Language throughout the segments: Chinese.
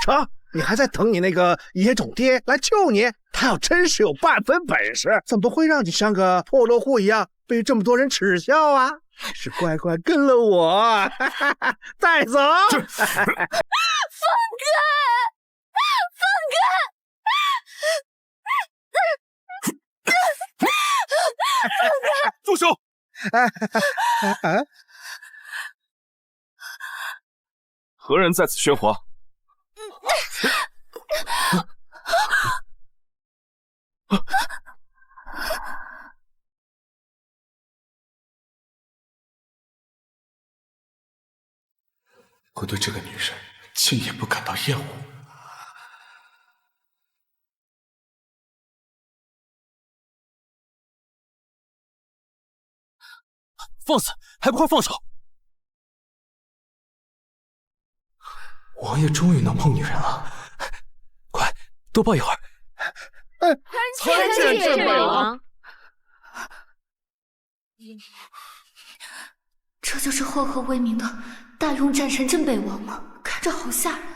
成，你还在等你那个野种爹来救你？他要真是有半分本事，怎么会让你像个破落户一样被这么多人耻笑啊？还是乖乖跟了我，带走。凤哥，住手！何人在此喧哗？我对这个女人竟也不感到厌恶。放肆！还不快放手！王爷终于能碰女人了，快多抱一会儿。参见镇北王。这就是赫赫威名的大勇战神镇北王吗？看着好吓人。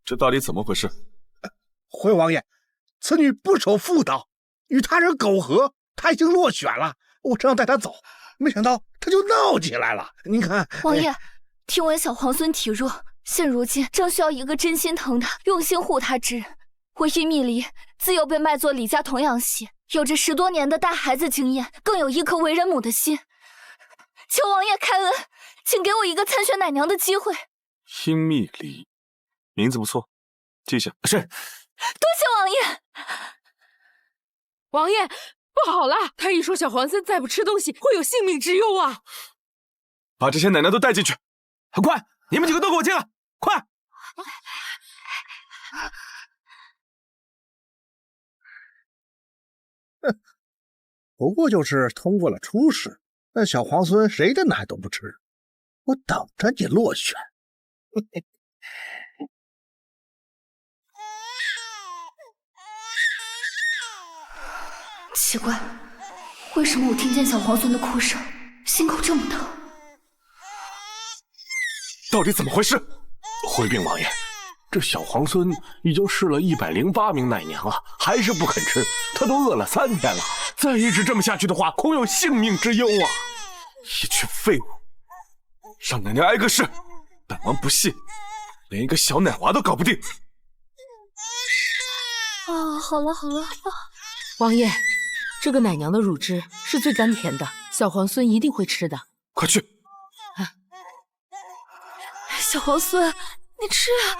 这到底怎么回事？回王爷，此女不守妇道，与他人苟合，她已经落选了。我正要带她走，没想到她就闹起来了。您看，王爷，听闻小皇孙体弱，现如今正需要一个真心疼他、用心护他之人。我殷蜜离自幼被卖作李家童养媳，有着10多年的带孩子经验，更有一颗为人母的心。求王爷开恩，请给我一个参选奶娘的机会。殷蜜离，名字不错，记下。是。多谢王爷。王爷，不好了！太医说小皇孙再不吃东西，会有性命之忧啊！把这些奶奶都带进去，快！你们几个都给我进来，快！不过就是通过了初试，那小皇孙谁的奶都不吃，我等着你落选。奇怪，为什么我听见小皇孙的哭声，心口这么疼？到底怎么回事？回禀王爷，这小皇孙已经试了108名奶娘了，还是不肯吃，他都饿了3天了。再一直这么下去的话，恐有性命之忧啊！一群废物，让奶娘挨个试，本王不信，连一个小奶娃都搞不定。好了好了，王爷，这个奶娘的乳汁是最甘甜的，小皇孙一定会吃的。快去！小皇孙，你吃啊，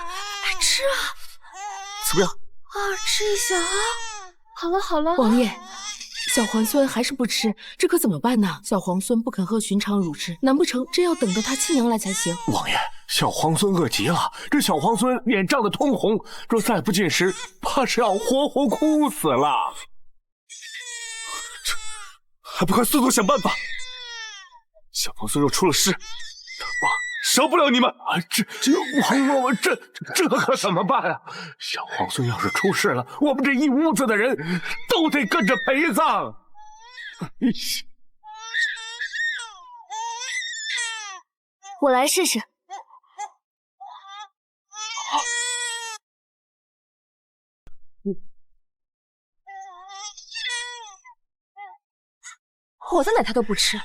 吃啊！怎么样？吃一下啊！好了好了，王爷，小皇孙还是不吃，这可怎么办呢？小皇孙不肯喝寻常乳汁，难不成真要等到他亲娘来才行？王爷，小皇孙饿极了，这小皇孙脸涨得通红，若再不进食，怕是要活活哭死了。还不快速速想办法！小皇孙若出了事，本王饶不了你们！王这可怎么办啊？小皇孙要是出事了，我们这一屋子的人都得跟着陪葬。我来试试。我的奶他都不吃，你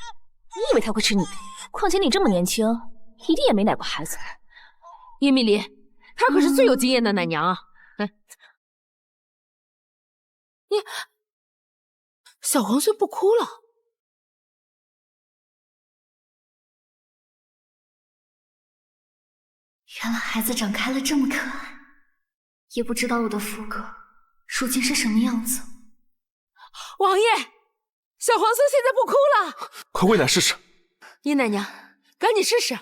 以为他会吃你？况且你这么年轻，一定也没奶过孩子。叶蜜离，她可是最有经验的奶娘啊！你小皇孙不哭了。原来孩子长开了这么可爱，也不知道我的福哥如今是什么样子。王爷，小皇孙现在不哭了，快喂奶试试。叶奶娘，赶紧试试。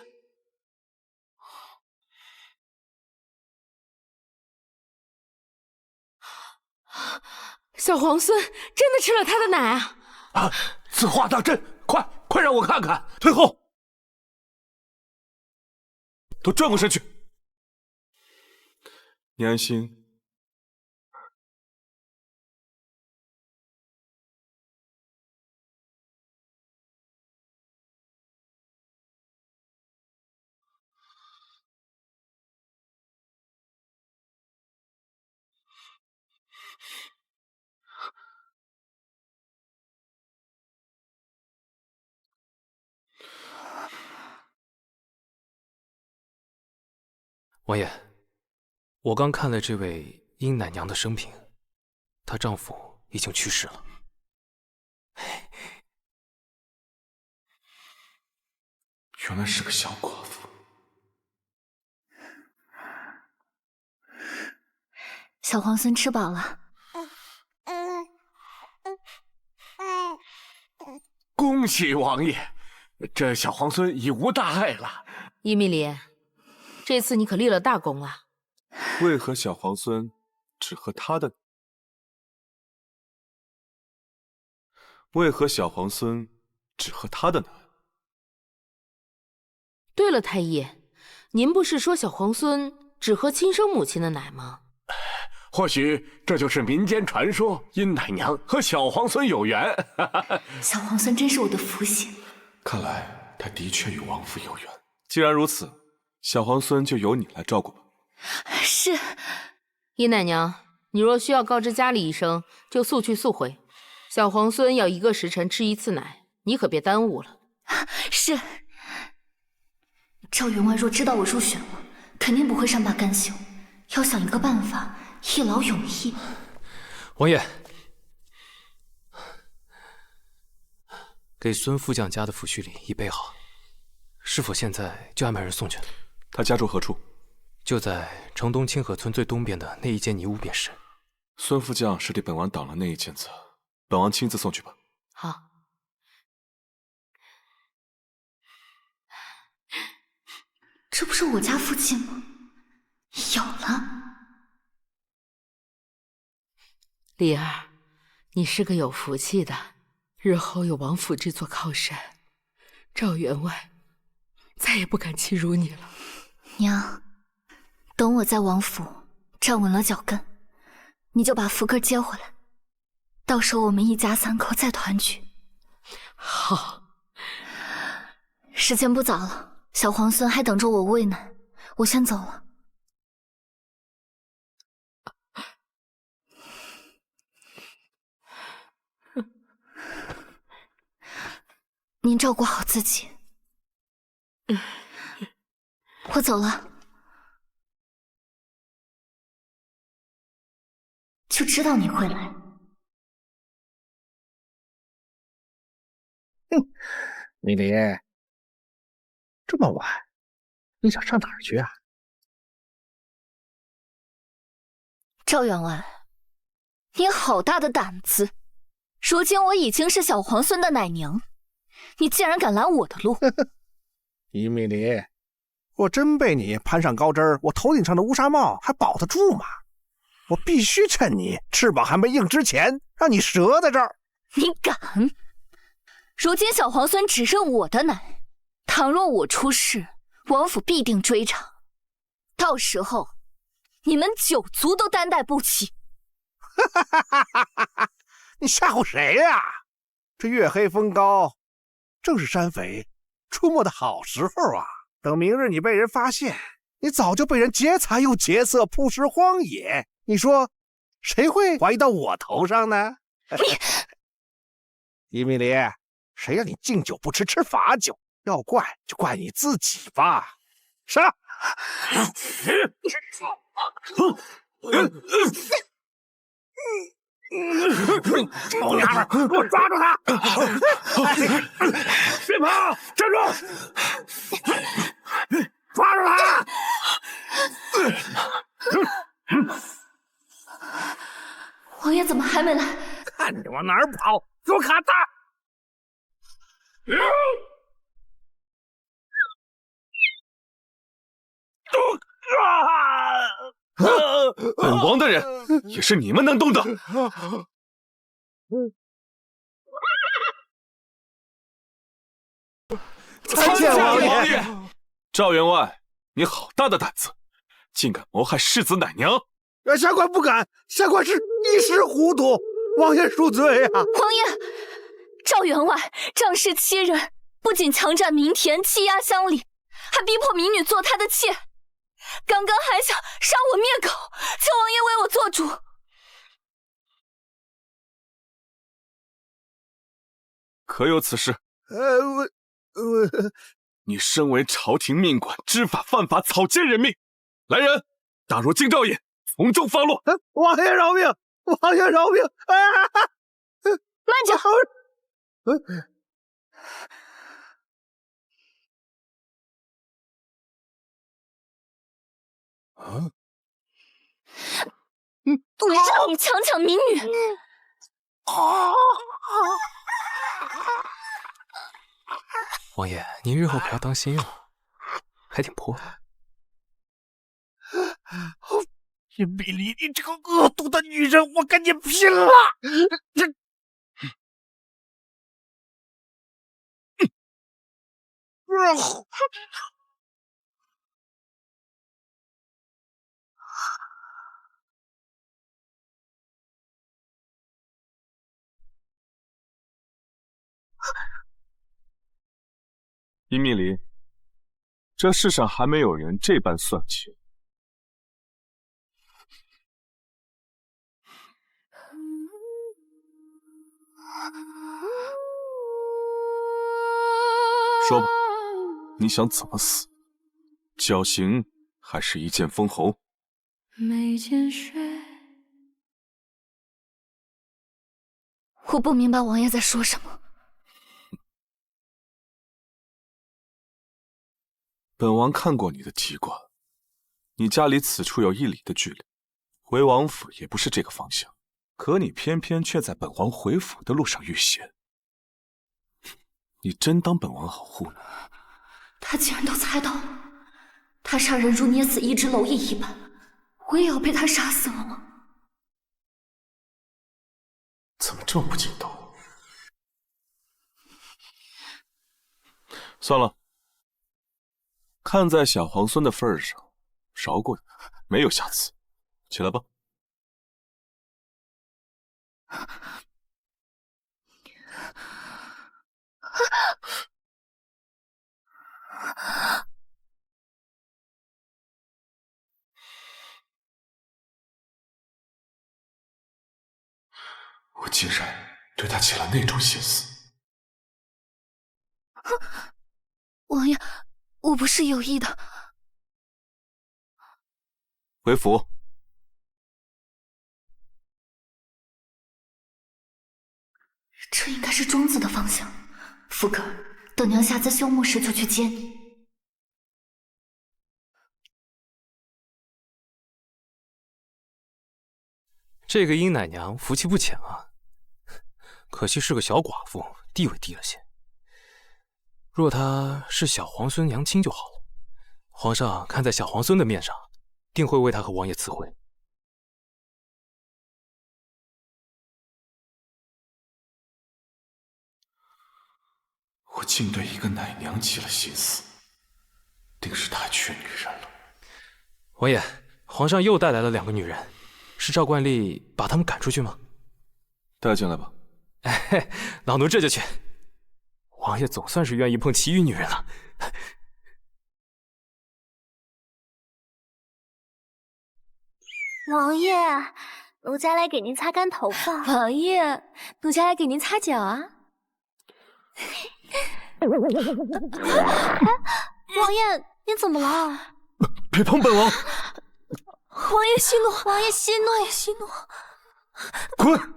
小皇孙真的吃了他的奶啊！此话当真？快让我看看！退后！都转过身去。你安心。王爷，我刚看了这位殷奶娘的生平，她丈夫已经去世了。原来是个小寡妇。小皇孙吃饱了。恭喜王爷，这小皇孙已无大碍了。伊米莉，这次你可立了大功了。为何小皇孙只喝他的？为何小皇孙只喝他的奶？对了，太医，您不是说小皇孙只喝亲生母亲的奶吗？或许这就是民间传说，殷奶娘和小皇孙有缘。小皇孙真是我的福星。看来他的确与王府有缘。既然如此，小皇孙就由你来照顾吧。是。殷奶娘，你若需要告知家里一声，就速去速回。小皇孙要1个时辰吃1次奶，你可别耽误了。是。赵员外若知道我入选了，肯定不会善罢甘休，要想一个办法，一劳永逸。王爷，给孙副将家的抚恤礼已备好，是否现在就安排人送去？他家住何处？就在城东清河村最东边的那一间泥屋便是。孙副将是替本王挡了那一间子，本王亲自送去吧。好。这不是我家附近吗？有了。丽儿，你是个有福气的，日后有王府这座靠山，赵员外再也不敢欺辱你了。娘，等我在王府站稳了脚跟，你就把福哥接回来，到时候我们一家3口再团聚。好。时间不早了，小皇孙还等着我喂奶，我先走了。您照顾好自己。我走了。就知道你会来。米莉，这么晚，你想上哪儿去啊？赵员外，你好大的胆子！如今我已经是小皇孙的奶娘，你竟然敢拦我的路！伊米莉，我真被你攀上高枝儿，我头顶上的乌纱帽还保得住吗？我必须趁你翅膀还没硬之前，让你折在这儿。你敢！如今小皇孙只认我的奶，倘若我出事，王府必定追查，到时候你们9族都担待不起。你吓唬谁呀？这月黑风高，正是山匪出没的好时候啊！等明日你被人发现，你早就被人劫财又劫色，曝尸荒野。你说谁会怀疑到我头上呢？伊米莉，谁让你敬酒不吃吃罚酒？要怪就怪你自己吧。杀！臭娘们儿，给我抓住他！别跑，站住！抓住他！王爷怎么还没来？看你往哪儿跑！给我砍他！本王的人也是你们能动的。参见王爷！赵员外，你好大的胆子，竟敢谋害世子奶娘！下官不敢，下官是一时糊涂，王爷恕罪啊！王爷，赵员外仗势欺人，不仅强占民田，欺压乡里，还逼迫民女做他的妾，刚刚还想杀我灭口，求王爷为我做主。可有此事？我你身为朝廷命官，知法犯法，草菅人命。来人，打入京兆尹，从重发落。王爷饶命！王爷饶命！慢着！让你强抢民女！王爷，您日后可要当心啊，还挺泼。殷米离，你这个恶毒的女人，我跟你拼了！殷密离，这世上还没有人这般算计。说吧，你想怎么死？绞刑还是一剑封喉？眉间水。我不明白王爷在说什么。本王看过你的提卦，你家离此处有1里的距离，回王府也不是这个方向，可你偏偏却在本王回府的路上遇险。你真当本王好糊弄？他竟然都猜到了，他杀人如捏死一只蝼蚁一般，我也要被他杀死了吗？怎么这么不经斗？算了，看在小皇孙的份上，饶过你，没有下次。起来吧。我竟然对他起了那种心思。王爷，我不是有意的。回府。这应该是庄子的方向。福哥，等娘下次休沐时就去接你。这个殷奶娘福气不浅啊，可惜是个小寡妇，地位低了些。若她是小皇孙娘亲就好了，皇上看在小皇孙的面上，定会为她和王爷赐婚。我竟对一个奶娘起了心思，定是太缺女人了。王爷，皇上又带来了2个女人，是照惯例把她们赶出去吗？带进来吧。哎，老奴这就去。王爷总算是愿意碰其余女人了。王爷，奴家来给您擦干头发。王爷，奴家来给您擦脚啊。哎，王爷，你怎么了？别碰本王！王爷息怒，王爷息怒，王爷息怒！滚！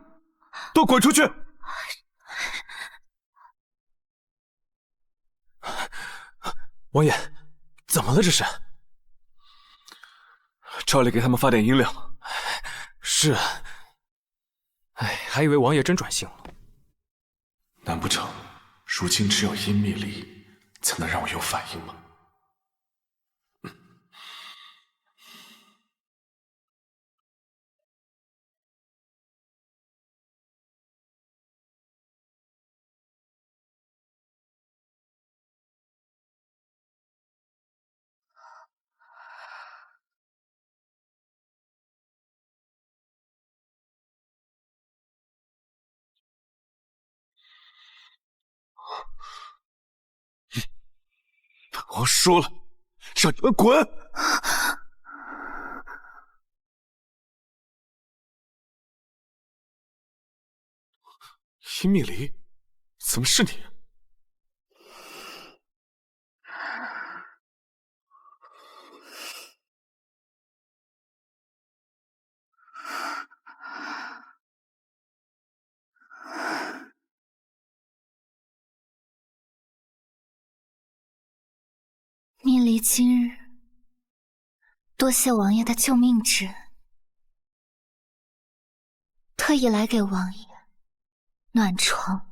都滚出去！王爷，怎么了这是？照例给他们发点银两。是啊。哎，还以为王爷真转性了。难不成如今只有殷密离才能让我有反应吗？本王说了，让你们滚！殷密离，怎么是你？密离今日，多谢王爷的救命之恩，特意来给王爷暖床。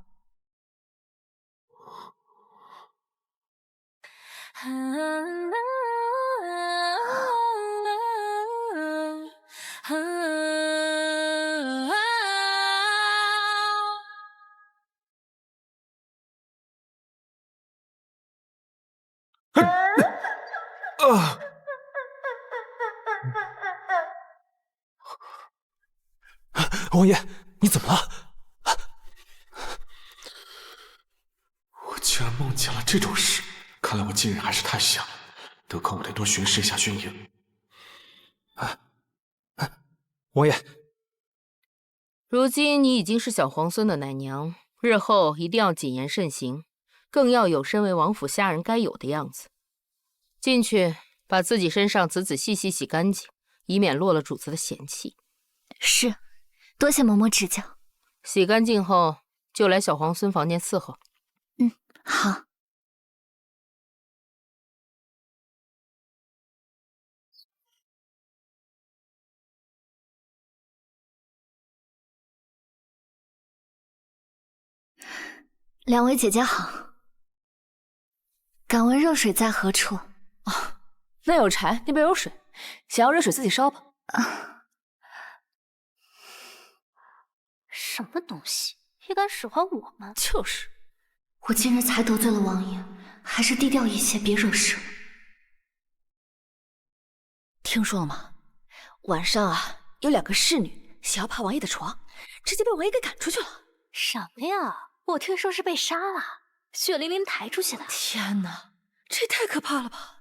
王爷，你怎么了？我竟然梦见了这种事，看来我今日还是太小，得空我得多巡视一下军营。王爷，如今你已经是小皇孙的奶娘，日后一定要谨言慎行，更要有身为王府下人该有的样子。进去把自己身上仔仔细细洗干净，以免落了主子的嫌弃。是，多谢嬷嬷指教。洗干净后就来小皇孙房间伺候。好。两位姐姐好，敢问热水在何处？那有柴，那边有水，想要热水自己烧吧。什么东西也敢使唤我们？就是，我今日才得罪了王爷，还是低调一些，别惹事。听说了吗？晚上啊，有2个侍女想要爬王爷的床，直接被王爷给赶出去了。什么呀？我听说是被杀了，血淋淋抬出去的。天哪，这也太可怕了吧！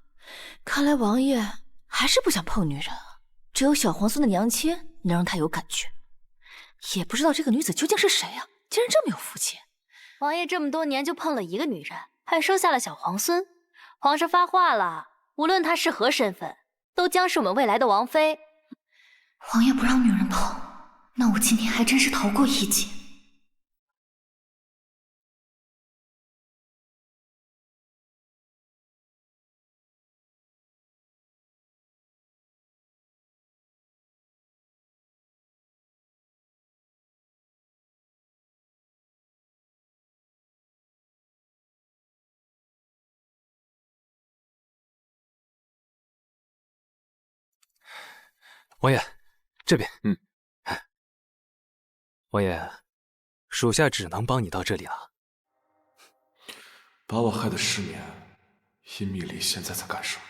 看来王爷还是不想碰女人啊，只有小皇孙的娘亲能让他有感觉。也不知道这个女子究竟是谁啊，竟然这么有福气。王爷这么多年就碰了一个女人，还生下了小皇孙。皇上发话了，无论她是何身份，都将是我们未来的王妃。王爷不让女人碰，那我今天还真是逃过一劫。王爷，这边。王爷，属下只能帮你到这里了。把我害得失眠，殷密离现在在干什么呢？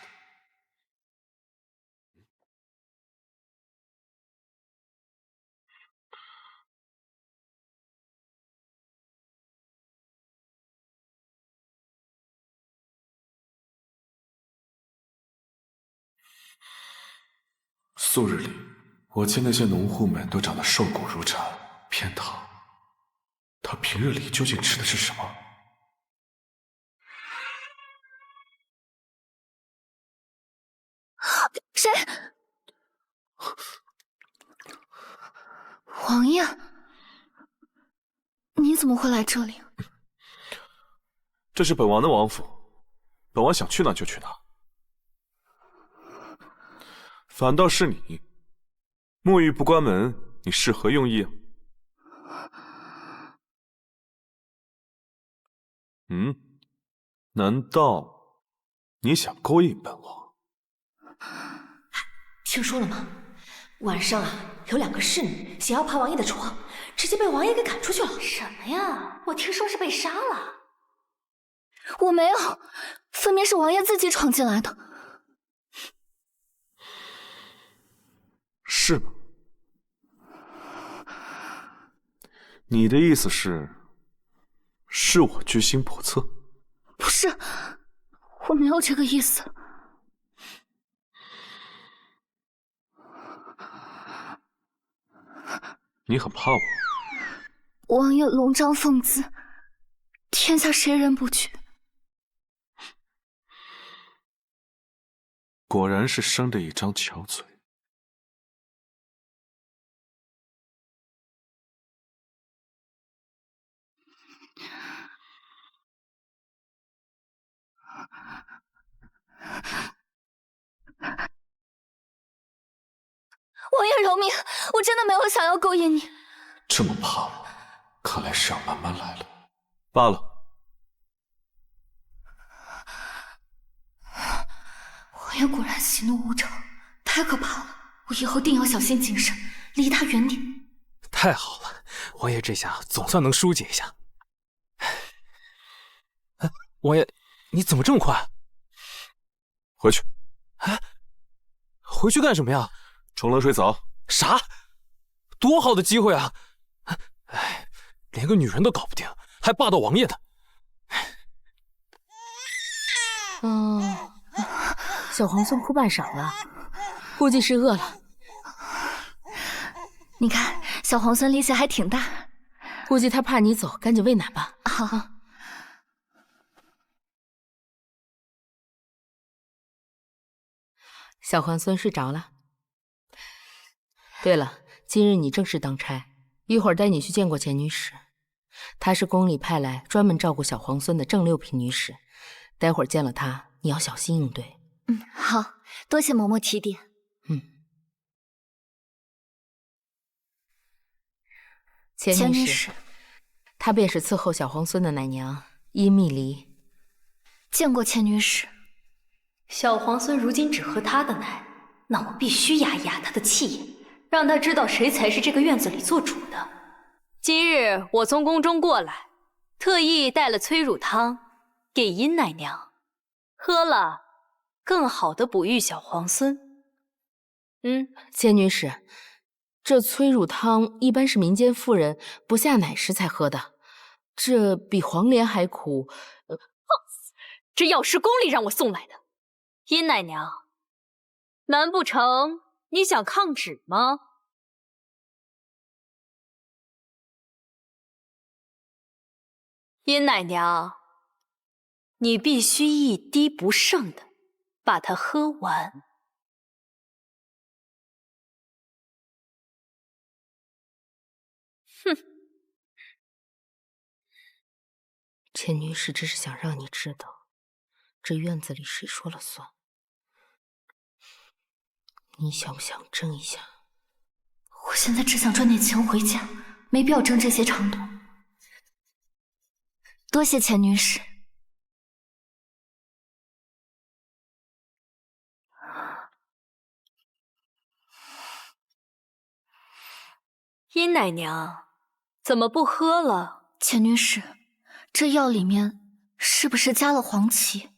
素日里，我见那些农户们都长得瘦骨如柴，偏躺。他平日里究竟吃的是什么？谁？王爷，你怎么会来这里？这是本王的王府，本王想去哪就去哪。反倒是你，沐浴不关门，你是何用意啊？难道你想勾引本王？听说了吗？晚上啊，有2个侍女想要爬王爷的床，直接被王爷给赶出去了。什么呀？我听说是被杀了。我没有，分明是王爷自己闯进来的。是吗？你的意思是我居心叵测？不是，我没有这个意思。你很怕我？王爷龙章凤姿，天下谁人不娶？果然是生的一张巧嘴。王爷饶命，我真的没有想要勾引你。这么怕我，看来是要慢慢来了。罢了。王爷果然喜怒无常，太可怕了！我以后定要小心谨慎，离他远点。太好了，王爷这下总算能疏解一下。哎，王爷，你怎么这么快？回去。哎，回去干什么呀？冲冷水澡。啥？多好的机会啊！哎，连个女人都搞不定，还霸道王爷呢。小皇孙哭半晌了，估计是饿了。你看，小皇孙力气还挺大，估计他怕你走，赶紧喂奶吧。好。小皇孙睡着了。对了，今日你正式当差，一会儿带你去见过钱女使，她是宫里派来专门照顾小皇孙的正六品女使。待会儿见了她，你要小心应对。好，多谢嬷嬷提点。钱女使，她便是伺候小皇孙的奶娘殷蜜离。见过钱女使。小皇孙如今只喝她的奶，那我必须压一压他的气焰，让他知道谁才是这个院子里做主的。今日我从宫中过来，特意带了催乳汤给殷奶娘，喝了更好的哺育小皇孙。钱女使，这催乳汤一般是民间妇人不下奶时才喝的，这比黄连还苦。这药是宫里让我送来的。殷奶娘，难不成你想抗旨吗？殷奶娘，你必须一滴不剩的把它喝完。哼，钱女使只是想让你知道，这院子里谁说了算。你想不想争一下？我现在只想赚点钱回家，没必要争这些长短。多谢钱女使。殷奶娘，怎么不喝了？钱女使，这药里面是不是加了黄芪？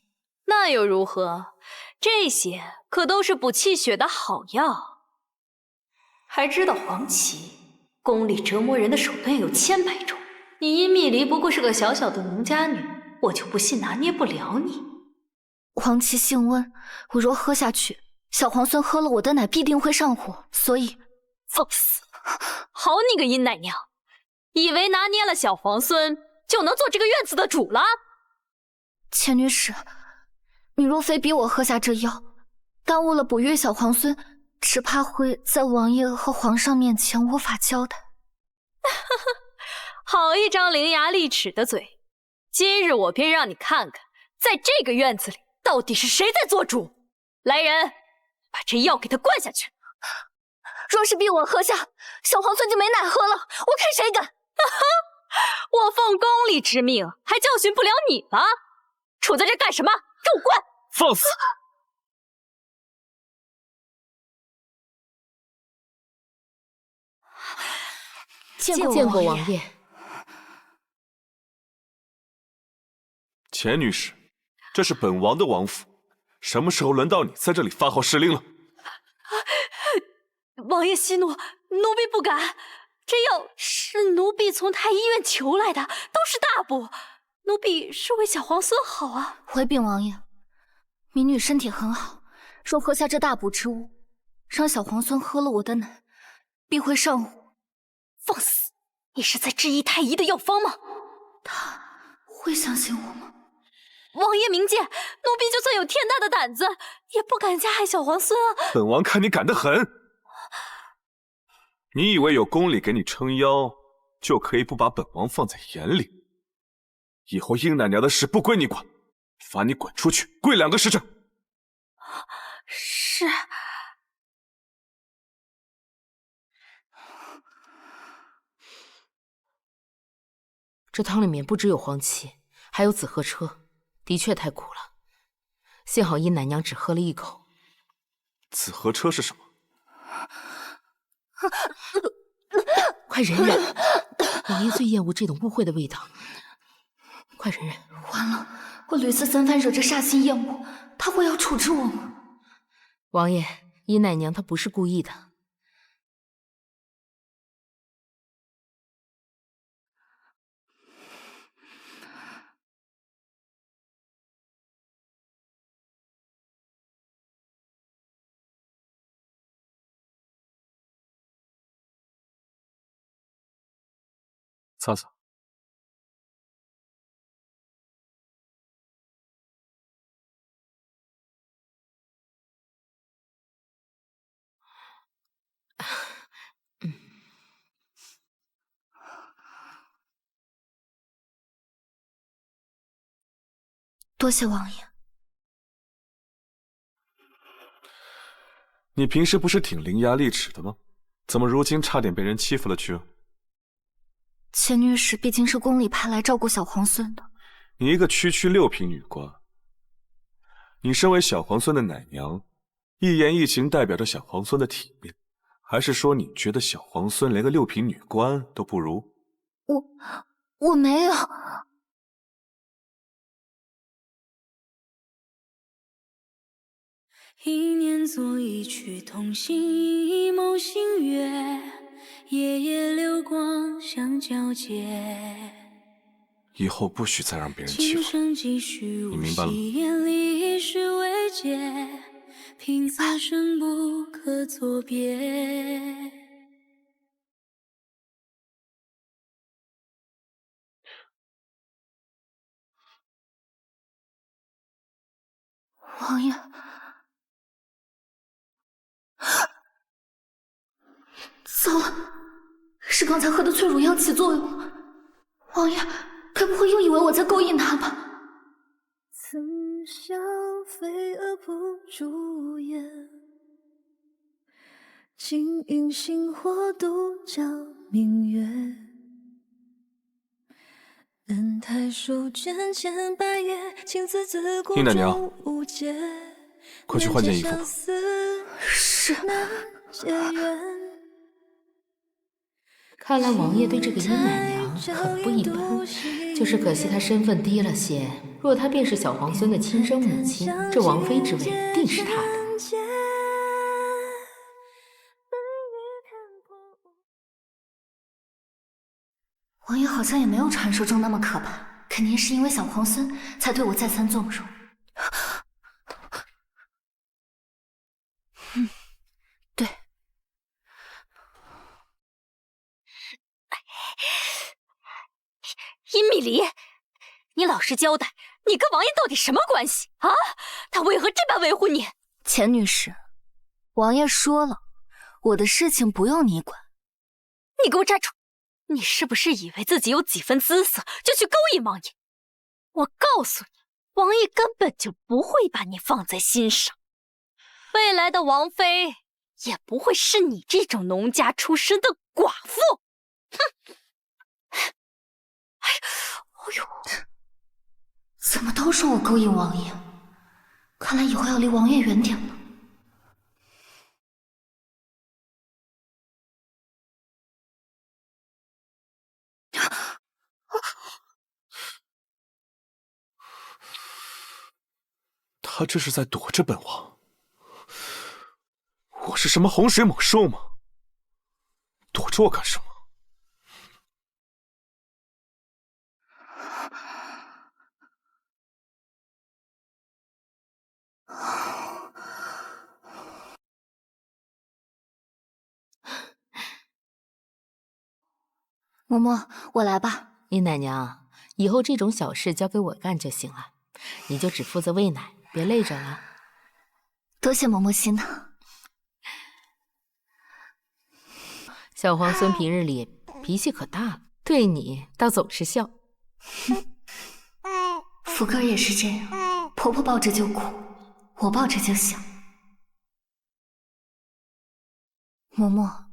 那又如何？这些可都是补气血的好药。还知道黄芪，宫里折磨人的手段有千百种。你殷蜜离不过是个小小的农家女，我就不信拿捏不了你。黄芪性温，我若喝下去，小皇孙喝了我的奶必定会上火，所以放肆！好你个殷奶娘，以为拿捏了小皇孙就能做这个院子的主了？钱女使，你若非逼我喝下这药，耽误了哺育小皇孙，只怕会在王爷和皇上面前无法交代。好一张伶牙俐齿的嘴！今日我便让你看看，在这个院子里到底是谁在做主。来人，把这药给他灌下去！若是逼我喝下，小皇孙就没奶喝了，我看谁敢！我奉宫里之命，还教训不了你了？杵在这干什么？给我灌！放肆！见过王爷。钱女士，这是本王的王府，什么时候轮到你在这里发号施令了？王爷息怒，奴婢不敢。这药是奴婢从太医院求来的，都是大补。奴婢是为小皇孙好啊。回禀王爷，民女身体很好，若喝下这大补之物，让小皇孙喝了我的奶，必会上火。放肆！你是在质疑太医的药方吗？会相信我吗？王爷明鉴，奴婢就算有天大的胆子，也不敢加害小皇孙啊！本王看你敢得很！你以为有宫里给你撑腰，就可以不把本王放在眼里？以后殷奶娘的事不归你管，罚你滚出去，跪2个时辰。是。这汤里面不只有黄芪，还有紫河车，的确太苦了。幸好殷奶娘只喝了1口。紫河车是什么？快忍忍！王爷最厌恶这种污秽的味道。快忍忍！完了，我屡次3番惹这煞心厌恶，他会要处置我吗？王爷，殷奶娘她不是故意的。擦擦。多谢王爷。你平时不是挺伶牙俐齿的吗？怎么如今差点被人欺负了去了？钱女使毕竟是宫里派来照顾小皇孙的。你一个区区6品女官，你身为小皇孙的奶娘，一言一行代表着小皇孙的体面，还是说你觉得小皇孙连个6品女官都不如？我没有。一年作一曲同心，一眸星月，夜夜流光相交接。以后不许再让别人欺负你你明白了吗？眼里是未解，凭此生不可作别。王爷，糟了，是刚才喝的翠乳药起作用了。王爷，该不会又以为我在勾引他吧？曾笑飞蛾扑烛颜，今因星火独照明月。恩抬手剑千百叶，情字字孤中无解。快去换件衣服吧。是。看来王爷对这个殷奶娘很不一般，就是可惜她身份低了些。若她便是小皇孙的亲生母亲，这王妃之位定是她的。王爷好像也没有传说中那么可怕，肯定是因为小皇孙才对我再三纵容。对。殷蜜离，你老实交代，你跟王爷到底什么关系啊？他为何这般维护你？钱女士，王爷说了，我的事情不用你管。你给我站住！你是不是以为自己有几分姿色就去勾引王爷？我告诉你，王爷根本就不会把你放在心上，未来的王妃也不会是你这种农家出身的寡妇。哼！哎呦，怎么都说我勾引王爷？看来以后要离王爷远点了。他这是在躲着本王？我是什么洪水猛兽吗？躲着我干什么？嬷嬷，我来吧。殷奶娘，以后这种小事交给我干就行了，你就只负责喂奶，别累着了。多谢嬷嬷心疼。小皇孙平日里脾气可大了，对你倒总是笑。福哥也是这样，婆婆抱着就哭，我抱着就想。嬷嬷，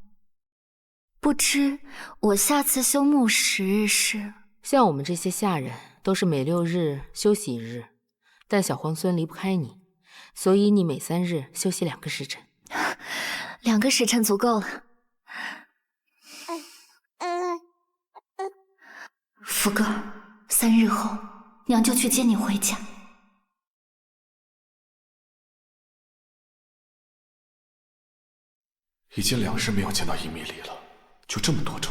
不知我下次休沐时是？像我们这些下人都是每6日休息1日，但小皇孙离不开你，所以你每3日休息2个时辰。2个时辰足够了。福哥，3日后娘就去接你回家。已经2日没有见到伊米里了，就这么多周，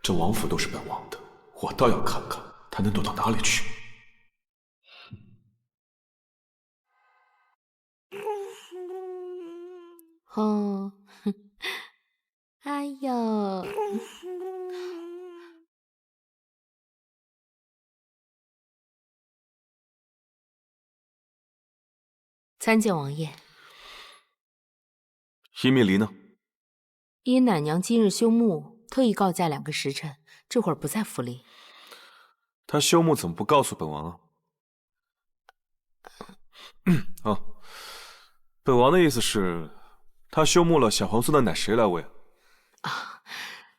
这王府都是本王的，我倒要看看他能躲到哪里去。哦，哎呦，参见王爷。伊蜜离呢？因奶娘今日休沐，特意告假2个时辰，这会儿不在府里。她休沐怎么不告诉本王啊？哦，本王的意思是，她休沐了小皇孙的奶谁来喂？啊，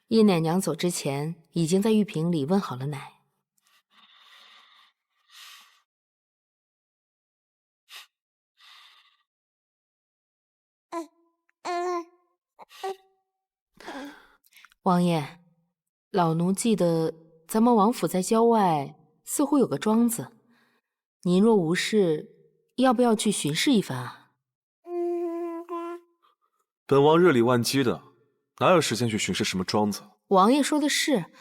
因奶娘走之前已经在玉瓶里温好了奶。王爷，老奴记得咱们王府在郊外似乎有个庄子，您若无事，要不要去巡视一番啊？本王日理万机的，哪有时间去巡视什么庄子？王爷说的是，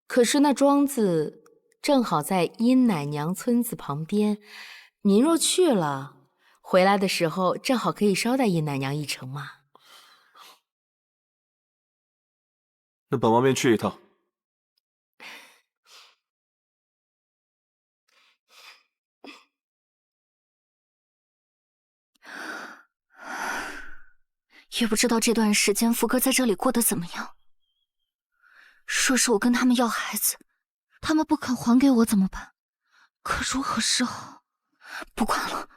可是那庄子正好在殷奶娘村子旁边，您若去了，回来的时候正好可以捎带殷奶娘一程嘛。那本王便去一趟。也不知道这段时间福哥在这里过得怎么样。若是我跟他们要孩子，他们不肯还给我怎么办？可如何是好？不管了。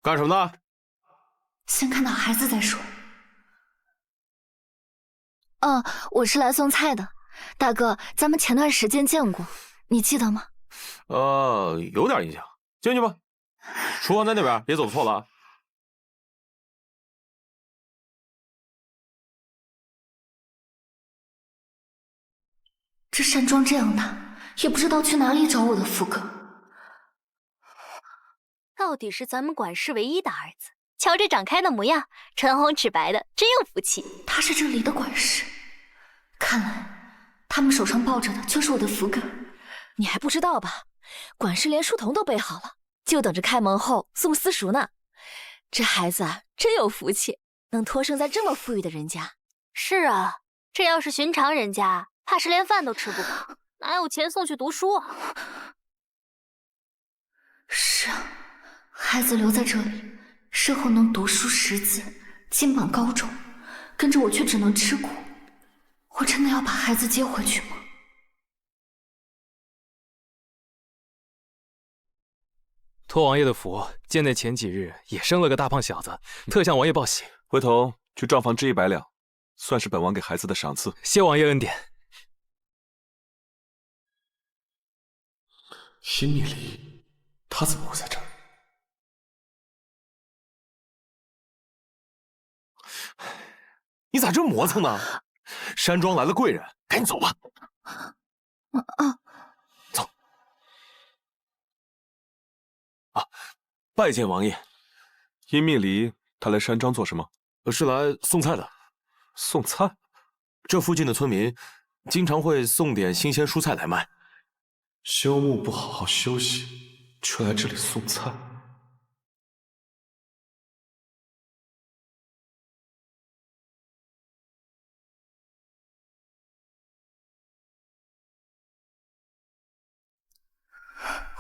干什么呢？先看到孩子再说。我是来送菜的，大哥，咱们前段时间见过，你记得吗？有点印象。进去吧，厨房在那边，别走错了啊。这山庄这样大，也不知道去哪里找我的福哥。到底是咱们管事唯一的儿子，瞧这长开的模样，唇红齿白的，真有福气。他是这里的管事，看来他们手上抱着的就是我的福哥。你还不知道吧？管事连书童都备好了，就等着开门后送私塾呢。这孩子啊，真有福气，能托生在这么富裕的人家。是啊，这要是寻常人家，怕是连饭都吃不饱，哪有钱送去读书啊？是啊，孩子留在这里，日后能读书识字，金榜高中，跟着我却只能吃苦。我真的要把孩子接回去吗？托王爷的福，贱内前几日也生了个大胖小子，特向王爷报喜。回头去账房支100两，算是本王给孩子的赏赐。谢王爷恩典。殷蜜离，他怎么会在这儿？你咋这么磨蹭呢？山庄来了贵人，赶紧走吧。走。拜见王爷。殷蜜离，他来山庄做什么？是来送菜的。送菜？这附近的村民经常会送点新鲜蔬菜来卖。休沐不好好休息，却来这里送菜。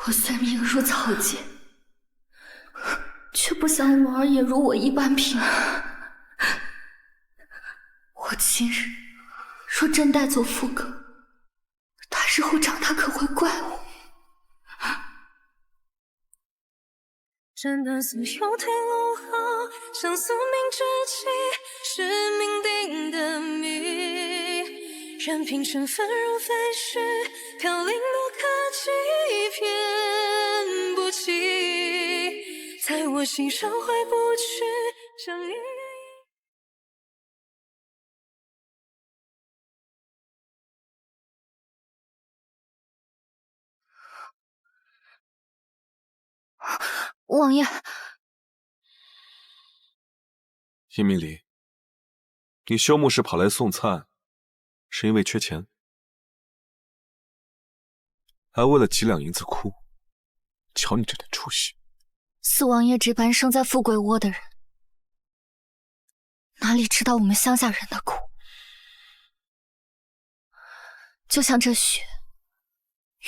我虽命如草芥，却不想王儿也如我一般平安。我今日若真带走傅哥，他日后长大可会怪我。斩断所有退路后，像宿命之期，是命定的谜。任凭身份如飞絮，飘零不可及，偏不起，在我心上回不去，将你。王爷，殷明离，你休沐氏跑来送餐，是因为缺钱，还为了几两银子哭，瞧你这点出息！四王爷这般生在富贵窝的人，哪里知道我们乡下人的苦？就像这雪，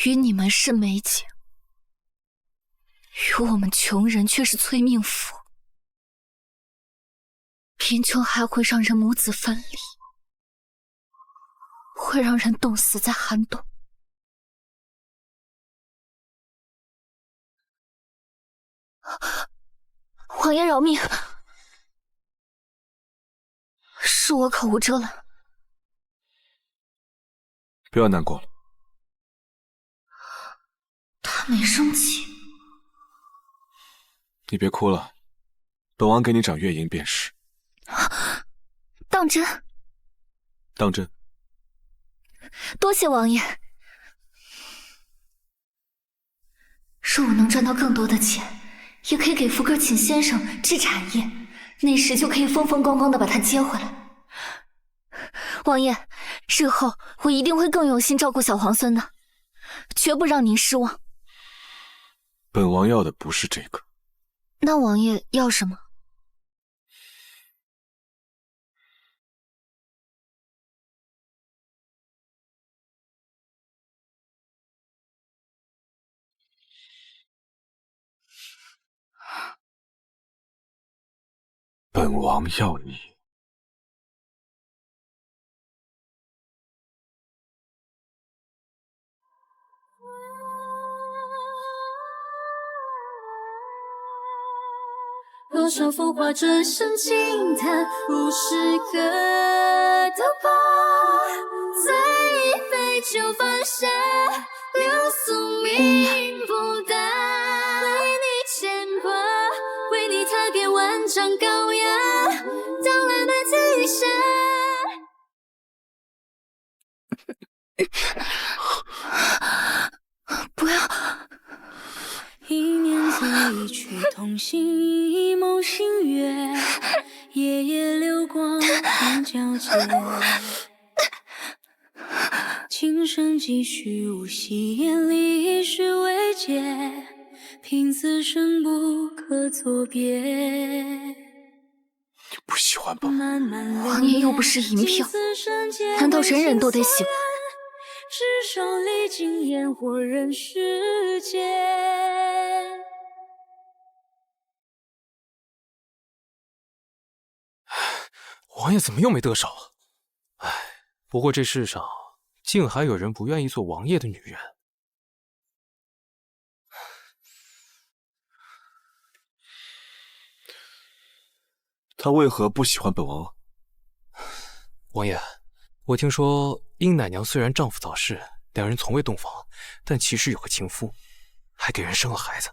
与你们是美景。与我们穷人却是催命符，贫穷还会让人母子分离，会让人冻死在寒冬。王爷饶命，是我口无遮拦。不要难过了，他没生气。你别哭了，本王给你掌月银便是。当真？当真。多谢王爷。若我能赚到更多的钱，也可以给福哥请先生置产业，那时就可以风风光光的把他接回来。王爷，日后我一定会更用心照顾小皇孙的，绝不让您失望。本王要的不是这个。那王爷要什么？本王要你多少浮华转身惊叹，无时刻都怕，醉一杯酒放下，留宿命不淡，为你牵挂，为你踏遍万丈高崖，到了那地下。不要！一念在一曲同心，一梦星月，夜夜流光相交接。琴声几许无息，眼里一许未解，凭此生不可作别。你不喜欢吧？王爷又不是银票，难道人人都得喜欢？至少历经烟火人世间。王爷怎么又没得手啊？唉，不过这世上竟还有人不愿意做王爷的女人。他为何不喜欢本王？王爷，我听说殷奶娘虽然丈夫早逝，两人从未洞房，但其实有个情夫，还给人生了孩子。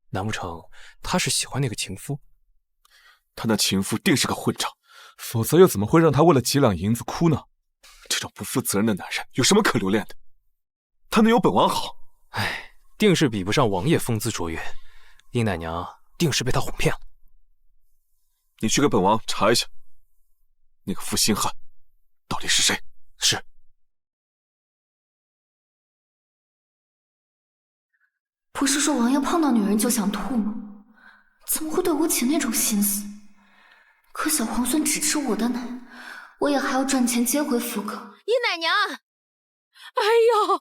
难不成她是喜欢那个情夫？他那情妇定是个混账，否则又怎么会让他为了几两银子哭呢？这种不负责任的男人有什么可留恋的？他能有本王好？唉，定是比不上王爷风姿卓越，殷奶娘定是被他哄骗了。你去给本王查一下，那个负心汉到底是谁？是。不是说王爷碰到女人就想吐吗？怎么会对我起那种心思？可小皇孙只吃我的奶，我也还要赚钱接回福哥。殷奶娘，哎呦，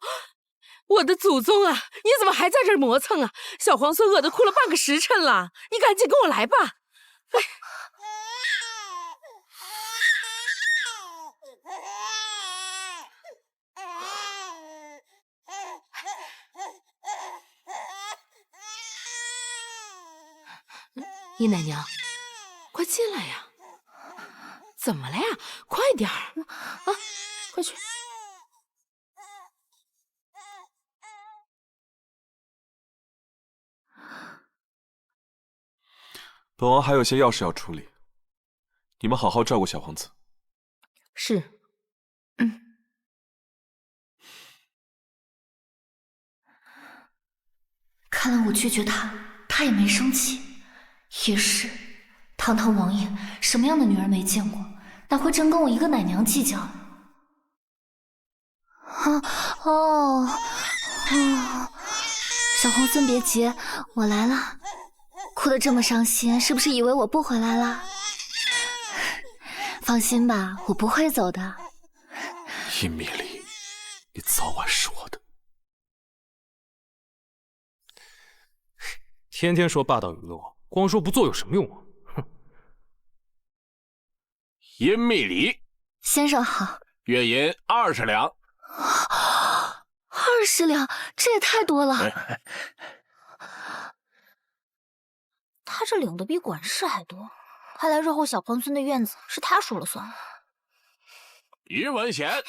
我的祖宗啊！你怎么还在这儿磨蹭啊？小皇孙饿得哭了半个时辰了，你赶紧跟我来吧。哎。姨奶娘，快进来呀！怎么了呀？快点儿啊！快去。本王还有些要事要处理，你们好好照顾小皇子。是。看来我拒绝他，他也没生气。也是，堂堂王爷，什么样的女儿没见过，哪会真跟我一个奶娘计较？小皇孙别急，我来了。哭得这么伤心，是不是以为我不回来了？放心吧，我不会走的。殷密离，你早晚是我的。天天说霸道语录，光说不做有什么用啊？哼！殷密离，先生好。月银20两。20两，这也太多了。他这领的比管事还多，看来日后小皇孙的院子是他说了算了。于文贤，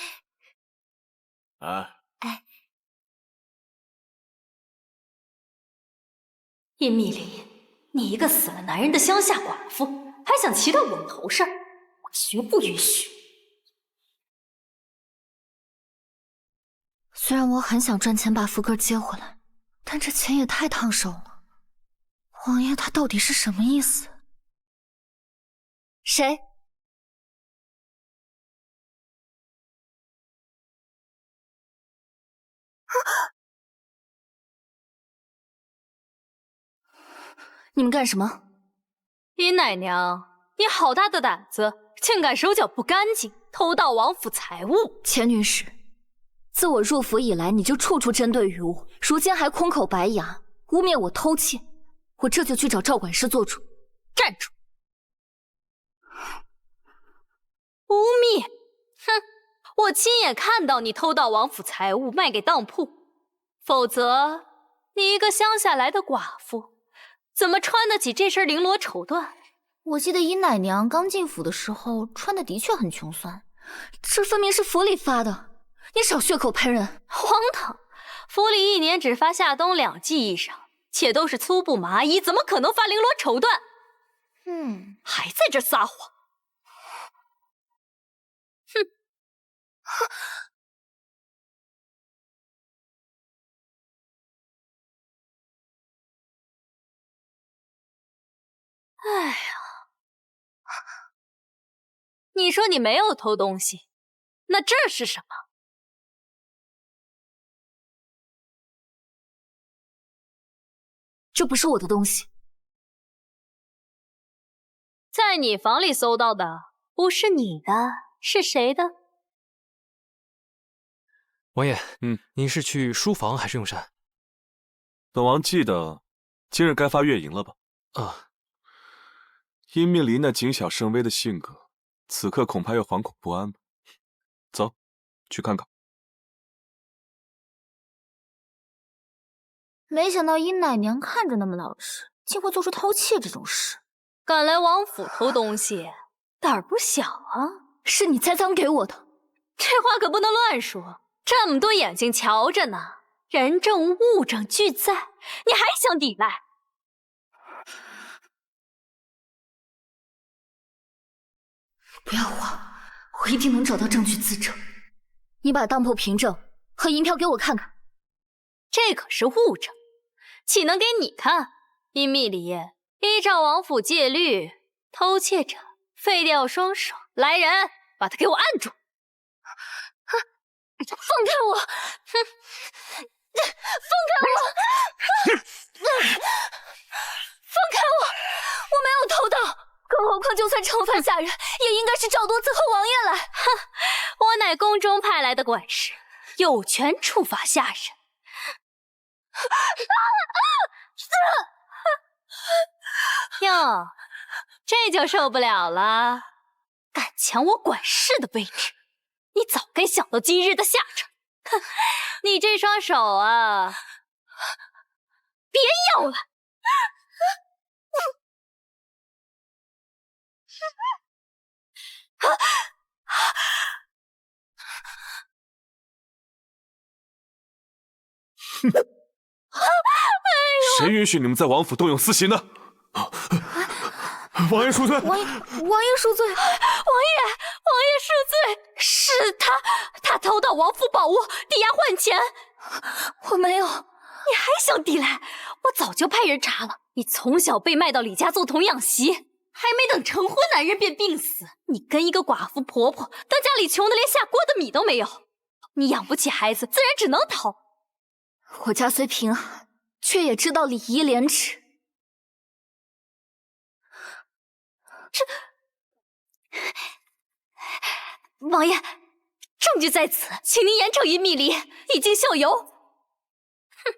殷密离，你一个死了男人的乡下寡妇，还想骑到我头上，我绝不允许。虽然我很想赚钱把福哥接回来，但这钱也太烫手了。王爷他到底是什么意思？谁？你们干什么？殷奶娘，你好大的胆子，竟敢手脚不干净，偷盗王府财物！钱女士，自我入府以来，你就处处针对于我，如今还空口白牙，污蔑我偷窃，我这就去找赵管事做主。站住！污蔑！哼，我亲眼看到你偷盗王府财物卖给当铺，否则你一个乡下来的寡妇，怎么穿得起这身绫罗绸缎？我记得殷奶娘刚进府的时候穿的的确很穷酸，这分明是府里发的，你少血口喷人！荒唐！府里1年只发夏冬2季衣裳，且都是粗布麻衣，怎么可能发绫罗绸缎？还在这撒谎！哼！哎呀，你说你没有偷东西，那这是什么？这不是我的东西。在你房里搜到的不是你的，是谁的？王爷，您是去书房还是用膳？本王记得今日该发月银了吧？啊，殷密离那谨小慎微的性格，此刻恐怕又惶恐不安吧。走，去看看。没想到殷奶娘看着那么老实，竟会做出偷窃这种事。敢来王府偷东西，胆儿不小啊！是你栽赃给我的，这话可不能乱说。这么多眼睛瞧着呢，人证物证俱在，你还想抵赖？不要慌，我一定能找到证据资证。你把当铺凭证和银票给我看看。这可是物证，岂能给你看？殷密离，依照王府戒律，偷窃者废掉双手。来人，把他给我按住！放开我！放开我！放开我！我没有偷盗，更何况就算惩罚下人，也应该是赵多子和王爷来。哼，我乃宫中派来的管事，有权处罚下人。哟，这就受不了了！敢抢我管事的位置，你早该想到今日的下场。哼，你这双手啊，别要了！谁允许你们在王府动用私刑的？王爷恕罪！王爷恕罪！王爷恕罪！是他偷盗王府宝物，抵押换钱。我没有。你还想抵赖？我早就派人查了。你从小被卖到李家做童养媳，还没等成婚，男人便病死。你跟一个寡妇婆婆，当家里穷的连下锅的米都没有。你养不起孩子，自然只能逃。我家虽贫寒，却也知道礼仪廉耻。王爷，证据在此，请您严惩殷密离，以儆效尤。哼！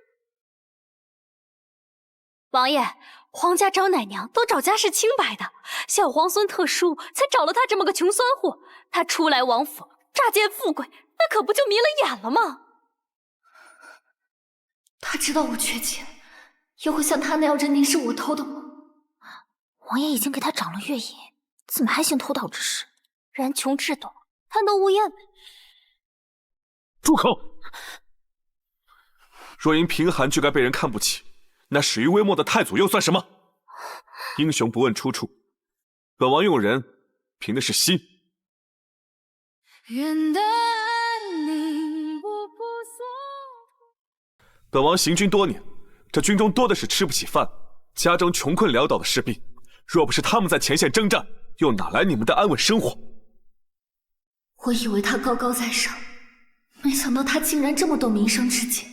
王爷，皇家找奶娘都找家世清白的，小皇孙特殊，才找了他这么个穷酸货。他初来王府，乍见富贵，那可不就迷了眼了吗？他知道我缺钱，也会像他那样认定是我偷的吗？王爷已经给他涨了月银，怎么还行偷盗之事？人穷志短，贪得无厌呗。住口！若因贫寒就该被人看不起，那始于微末的太祖又算什么？英雄不问出处，本王用人凭的是心。本王行军多年，这军中多的是吃不起饭、家中穷困潦倒的士兵，若不是他们在前线征战，又哪来你们的安稳生活？我以为他高高在上，没想到他竟然这么懂民生之简。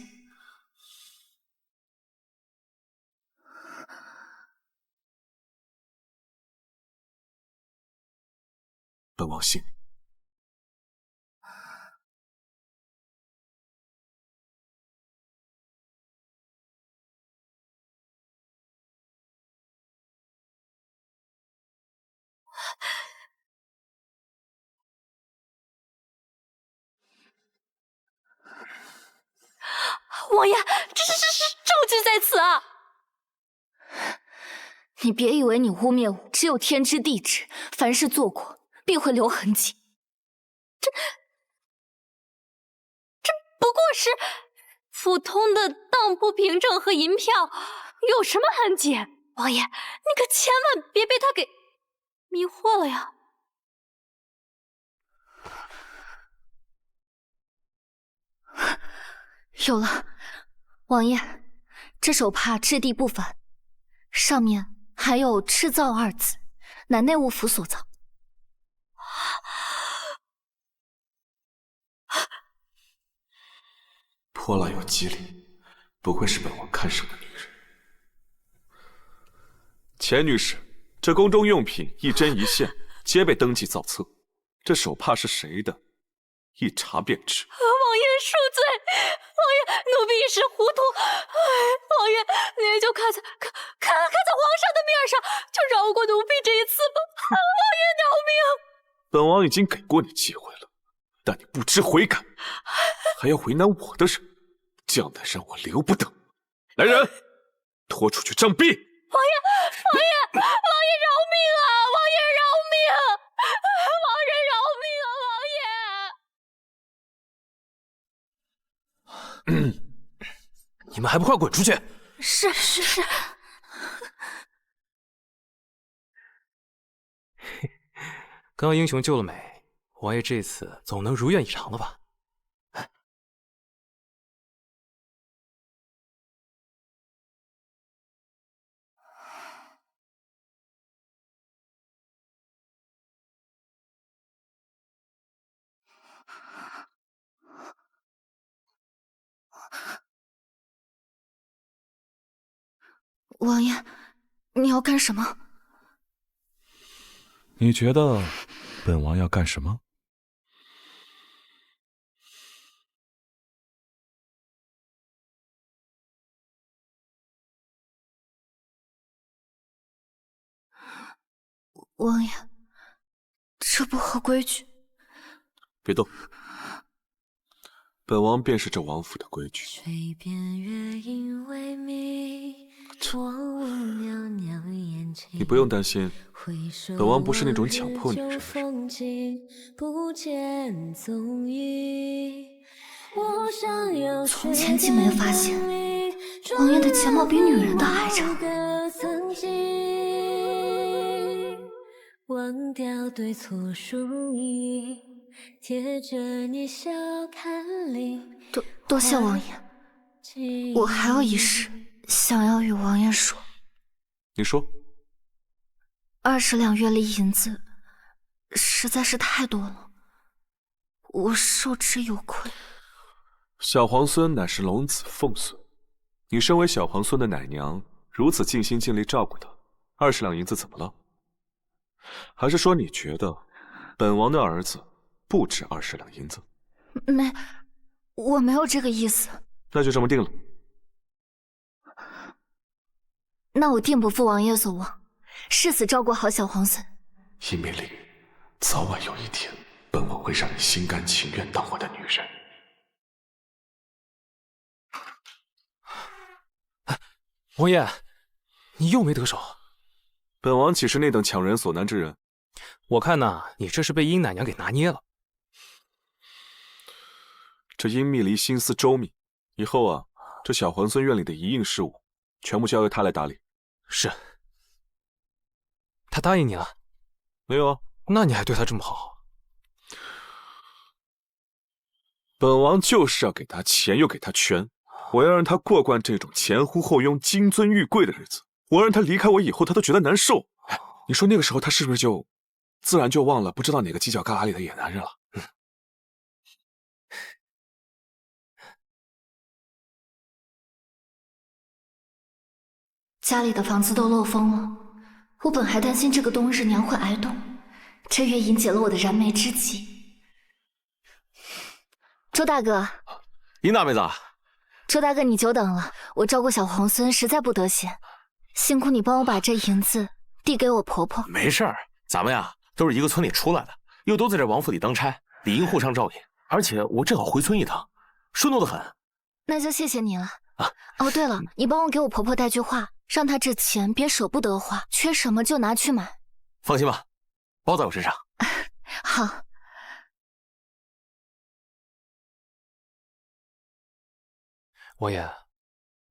本王信。王爷，这证据在此啊！你别以为你污蔑我只有天知地知，凡事做过必会留痕迹。这不过是普通的当铺凭证和银票，有什么痕迹？王爷，你可千万别被他给迷惑了呀！有了，王爷，这手帕质地不凡，上面还有制造二字，乃内务府所造。颇来有机理，不愧是本王看上的女人。钱女士，这宫中用品一针一线皆被登记造册，这手帕是谁的，一查便知。王爷恕罪，王爷，奴婢一时糊涂。王爷，你也就看在皇上的面上，就饶过奴婢这一次吧。王爷饶命！本王已经给过你机会了，但你不知悔改，还要为难我的人，这样的人我留不得。来人，拖出去杖毙！王爷，饶命啊！王爷饶命！王爷饶命啊！王爷！你们还不快滚出去！是。刚刚英雄救了美，王爷这次总能如愿以偿了吧？王爷，你要干什么？你觉得本王要干什么？王爷，这不合规矩。别动，本王便是这王府的规矩。水边月影微迷，望我袅袅眼睛。你不用担心，本王不是那种强迫女人的人。风景不见踪影。从前竟没发现，王爷的睫毛比女人的还长。忘掉对错输赢，贴着你笑看林。多谢王爷，我还有一事想要与王爷说。你说。20两月例银子实在是太多了，我受之有愧。小皇孙乃是龙子凤孙，你身为小皇孙的奶娘，如此尽心尽力照顾他，20两银子怎么了？还是说你觉得本王的儿子不值20两银子？我没有这个意思。那就这么定了。那我定不负王爷所望，誓死照顾好小皇孙。殷美丽，早晚有一天，本王会让你心甘情愿当我的女人。王爷，你又没得手。本王岂是那等强人所难之人？我看呐，你这是被殷奶娘给拿捏了。这殷密离心思周密，以后啊，这小皇孙院里的一应事务，全部交由他来打理。是。他答应你了？没有啊。那你还对他这么好？本王就是要给他钱，又给他权。我要让他过惯这种前呼后拥、金尊玉贵的日子。我让他离开我以后，他都觉得难受。你说那个时候他是不是就自然就忘了不知道哪个犄角旮旯里的野男人了？家里的房子都漏风了，我本还担心这个冬日娘会挨冻，这月银解了我的燃眉之急。周大哥，殷大妹子。周大哥，你久等了，我照顾小皇孙实在不得闲，辛苦你帮我把这银子递给我婆婆。没事儿，咱们呀都是一个村里出来的，又都在这王府里当差，理应互相照应。而且我正好回村一趟，顺路的很。那就谢谢你了啊！哦，对了，你帮我给我婆婆带句话，让她这钱别舍不得花，缺什么就拿去买。放心吧，包在我身上。好。王爷，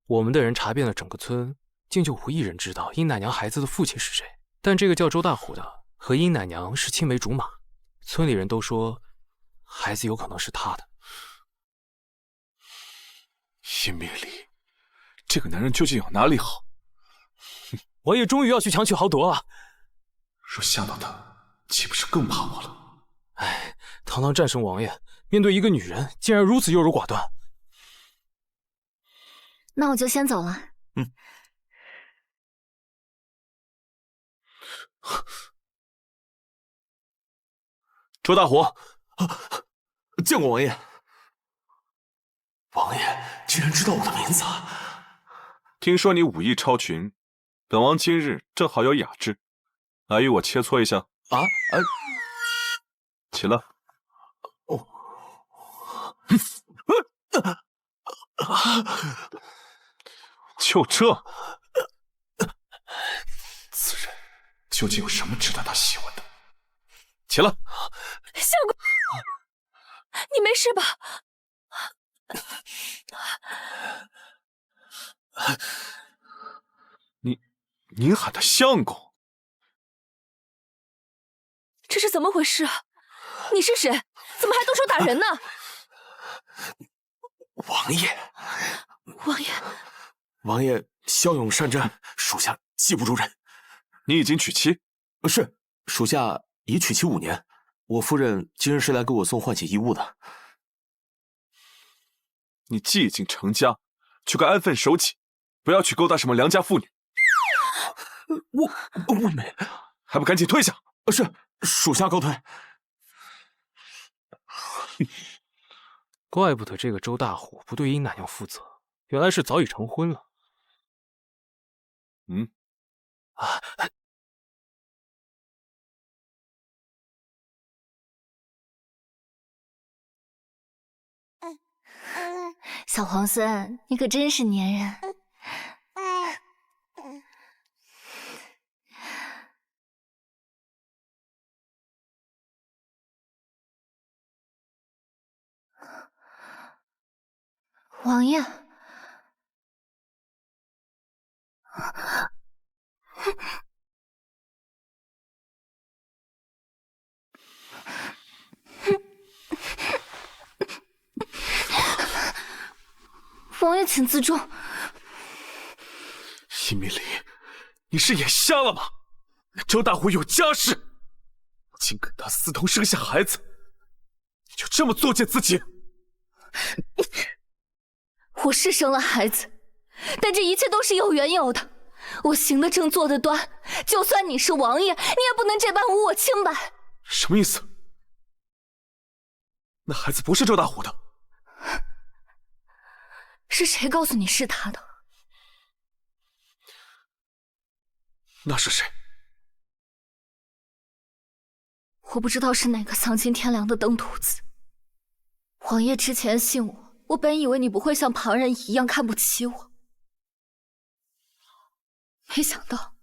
我们的人查遍了整个村，竟就无一人知道殷奶娘孩子的父亲是谁。但这个叫周大虎的和殷奶娘是青梅竹马，村里人都说孩子有可能是他的。殷灭离，这个男人究竟有哪里好？王爷终于要去强取豪夺了。若吓到他，岂不是更怕我了？哎，堂堂战神王爷，面对一个女人，竟然如此优柔寡断。那我就先走了。周大虎，见过王爷。王爷竟然知道我的名字啊！听说你武艺超群，本王今日正好有雅致，来与我切磋一下。起来。哦。就这，此人究竟有什么值得他喜欢的？起来。相公，你没事吧？您喊他相公，这是怎么回事啊？你是谁？怎么还动手打人呢？王爷，王爷，王爷骁勇善战，属下技不如人。你已经娶妻？是，属下已娶妻5年。我夫人今日是来给我送换洗衣物的。你既已经成家，就该安分守己，不要去勾搭什么良家妇女。我没，还不赶紧退下！是，属下告退。怪不得这个周大虎不对殷奶娘负责，原来是早已成婚了。小皇孙，你可真是粘人。王爷，王爷请自重。殷明离，你是眼瞎了吗？那周大虎有家室，竟跟他私通生下孩子，你就这么作践自己？我是生了孩子，但这一切都是有缘由的。我行得正，坐得端，就算你是王爷，你也不能这般无我清白。什么意思？那孩子不是周大虎的，是谁告诉你是他的？那是谁？我不知道是哪个丧尽天良的登徒子。王爷之前信我，我本以为你不会像旁人一样看不起我，没想到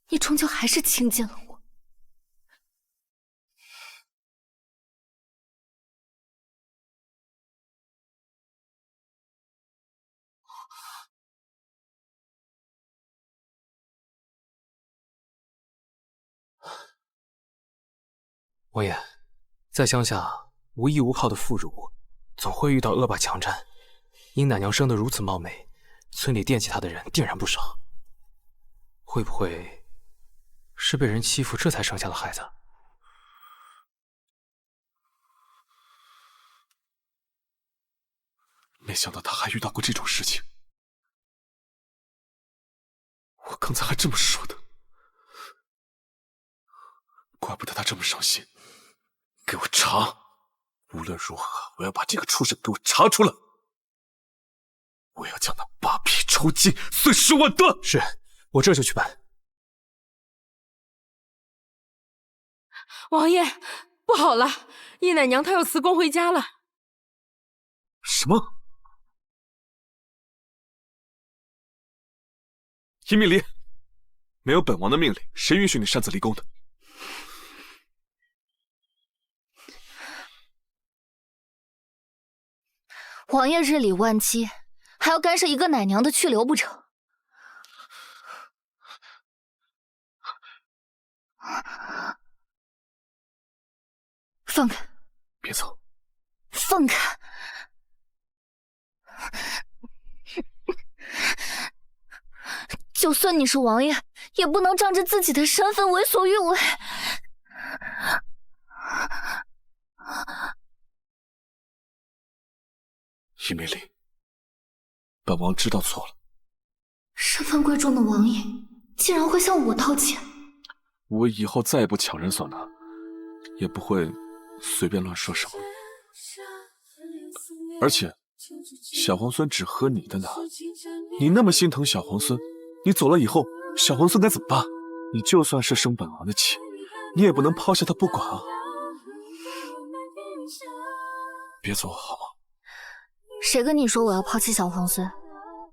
你终究还是轻贱了我。王爷，在乡下无依无靠的妇孺，总会遇到恶霸强占。殷奶娘生得如此貌美，村里惦记她的人定然不少。会不会是被人欺负，这才生下了孩子？没想到他还遇到过这种事情。我刚才还这么说的，怪不得他这么伤心。给我查！无论如何，我要把这个畜生给我查出来！我要将他扒皮抽筋，碎尸万段！是，我这就去办。王爷，不好了，殷奶娘她要辞官回家了。什么？殷明离，没有本王的命令，谁允许你擅自离宫的？王爷日理万机，还要干涉一个奶娘的去留不成？放开！别走！放开！就算你是王爷，也不能仗着自己的身份为所欲为。殷明离，本王知道错了。身份贵重的王爷，竟然会向我道歉！我以后再也不强人所难，也不会随便乱说什么。而且，小皇孙只喝你的奶，你那么心疼小皇孙，你走了以后，小皇孙该怎么办？你就算是生本王的气，你也不能抛下他不管啊！别走好吗？谁跟你说我要抛弃小皇孙？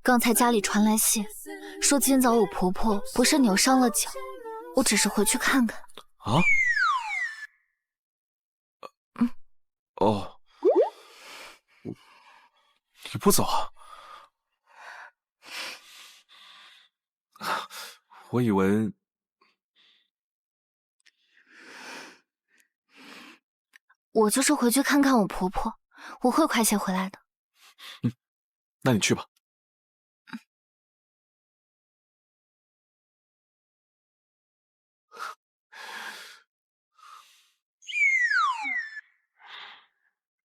刚才家里传来信，说今早我婆婆不是扭伤了脚，我只是回去看看。啊？哦，你不走啊？我以为……我就是回去看看我婆婆，我会快些回来的。那你去吧。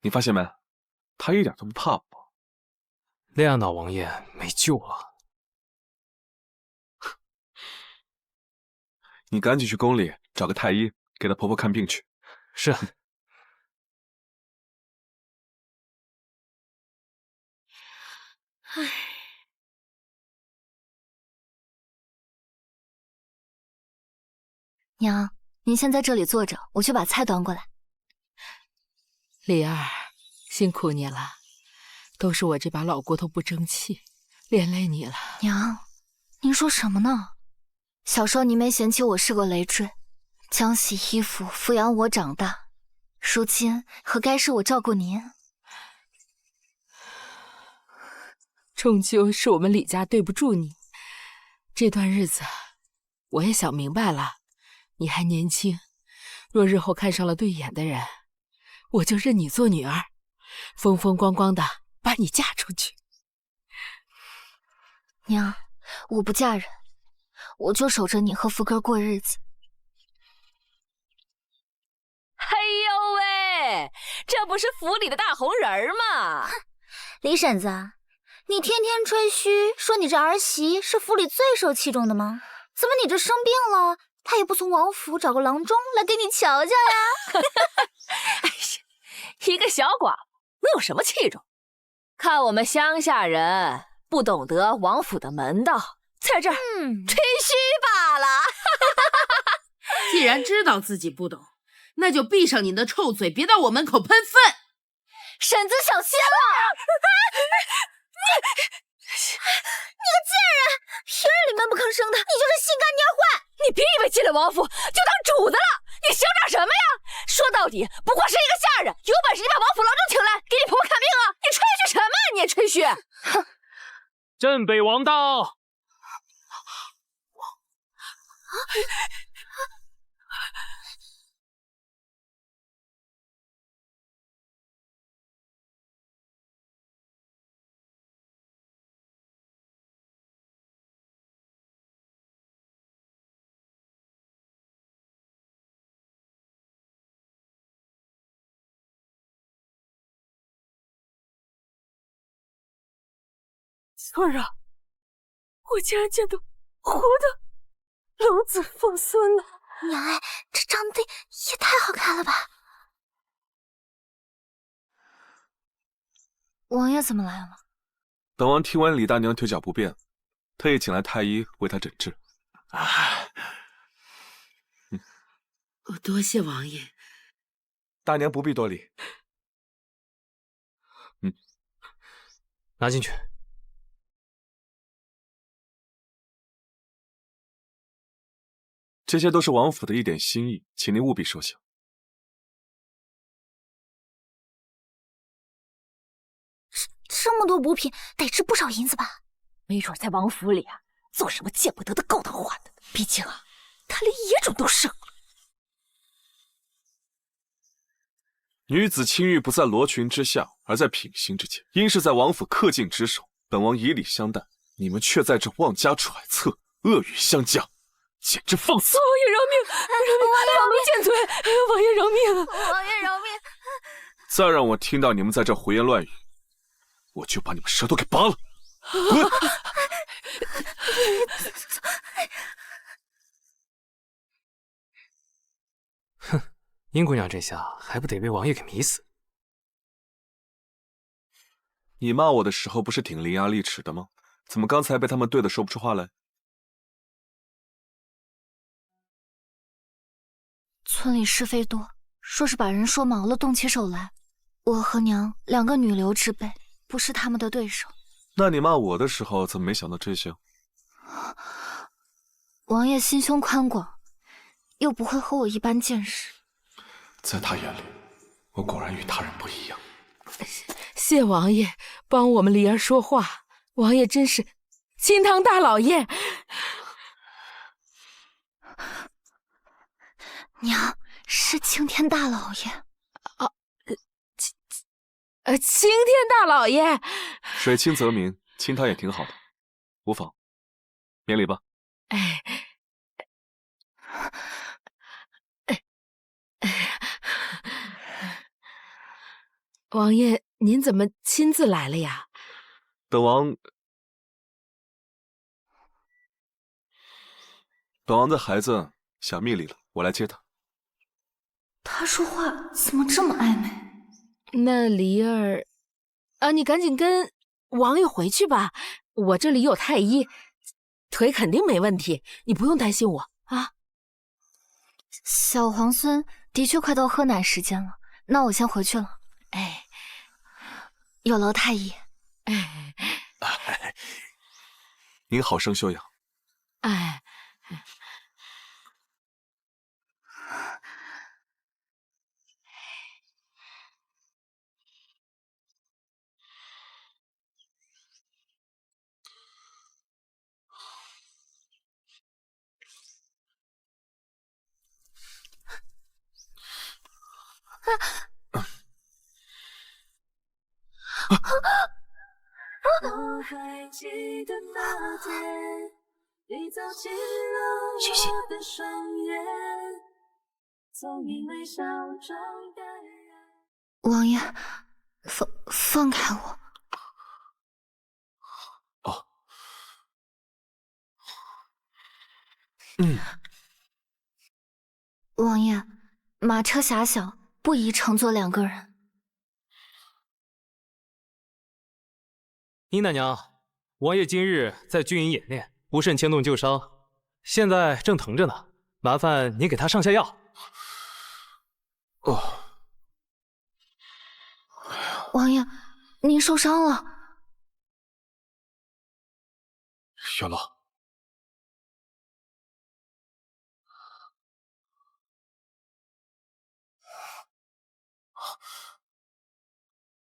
你发现没？他一点都不怕我。恋爱脑王爷没救了。你赶紧去宫里找个太医，给她婆婆看病去。是。唉，娘，您先在这里坐着，我去把菜端过来。李儿，辛苦你了，都是我这把老骨头不争气，连累你了。娘，您说什么呢？小时候您没嫌弃我是个累赘，将洗衣服抚养我长大，如今何该是我照顾您？终究是我们李家对不住你。这段日子，我也想明白了，你还年轻，若日后看上了对眼的人，我就认你做女儿，风风光光的把你嫁出去。娘，我不嫁人，我就守着你和福哥过日子。哎呦喂，这不是府里的大红人儿吗？李婶子，你天天吹嘘说你这儿媳是府里最受器重的吗？怎么你这生病了，她也不从王府找个郎中来给你瞧瞧呀？哎呀，一个小寡妇能有什么器重？看我们乡下人不懂得王府的门道，在这儿吹嘘罢了。既然知道自己不懂，那就闭上你的臭嘴，别到我门口喷粪。婶子小心了！你个贱人，平日里闷不吭声的，你就是心肝蔫坏。你别以为进了王府就当主子了，你嚣张什么呀？说到底不过是一个下人，有本事你把王府郎中请来给你婆婆看病啊！你吹嘘什么呀？你也吹嘘！哼！镇北王到。翠儿啊，我竟然见到活的龙子凤孙了！娘哎，这长得也太好看了吧！王爷怎么来了？本王听闻李大娘腿脚不便，特意请来太医为她诊治。多谢王爷。大娘不必多礼。拿进去。这些都是王府的一点心意，请您务必收下。这么多补品，得值不少银子吧？没准在王府里啊，做什么见不得的勾当换的。毕竟啊，他连野种都生了。女子清誉不在罗裙之下，而在品行之间，应是在王府恪尽职守。本王以礼相待，你们却在这妄加揣测，恶语相加。简直放肆！王爷饶命！饶命！贱嘴！王爷饶命！王爷饶命！再让我听到你们在这胡言乱语，我就把你们舌头给拔了！滚！哼，殷姑娘这下还不得被王爷给迷死？你骂我的时候不是挺伶牙俐齿的吗？怎么刚才被他们对的说不出话来？村里是非多，若是把人说毛了，动起手来，我和娘两个女流之辈，不是他们的对手。那你骂我的时候，怎么没想到这些？王爷心胸宽广，又不会和我一般见识。在他眼里，我果然与他人不一样。谢王爷帮我们梨儿说话，王爷真是清汤大老爷。娘是青天大老爷啊，青天大老爷，水清则明，清汤也挺好的，无妨，免礼吧。哎，王爷，您怎么亲自来了呀？本王的孩子想蜜里了，我来接他。他说话怎么这么暧昧？那梨儿，你赶紧跟王爷回去吧，我这里有太医，腿肯定没问题，你不用担心我啊。小皇孙的确快到喝奶时间了，那我先回去了。哎，有劳太医。您好生休养。哎，我还记得那天，你走进了我的双眼，从你微笑中感染。王爷，放开我！哦，王爷，马车狭小，不宜乘坐2个人。殷奶娘，王爷今日在军营演练，不慎牵动旧伤，现在正疼着呢，麻烦您给他上下药。哦，王爷，您受伤了。元老，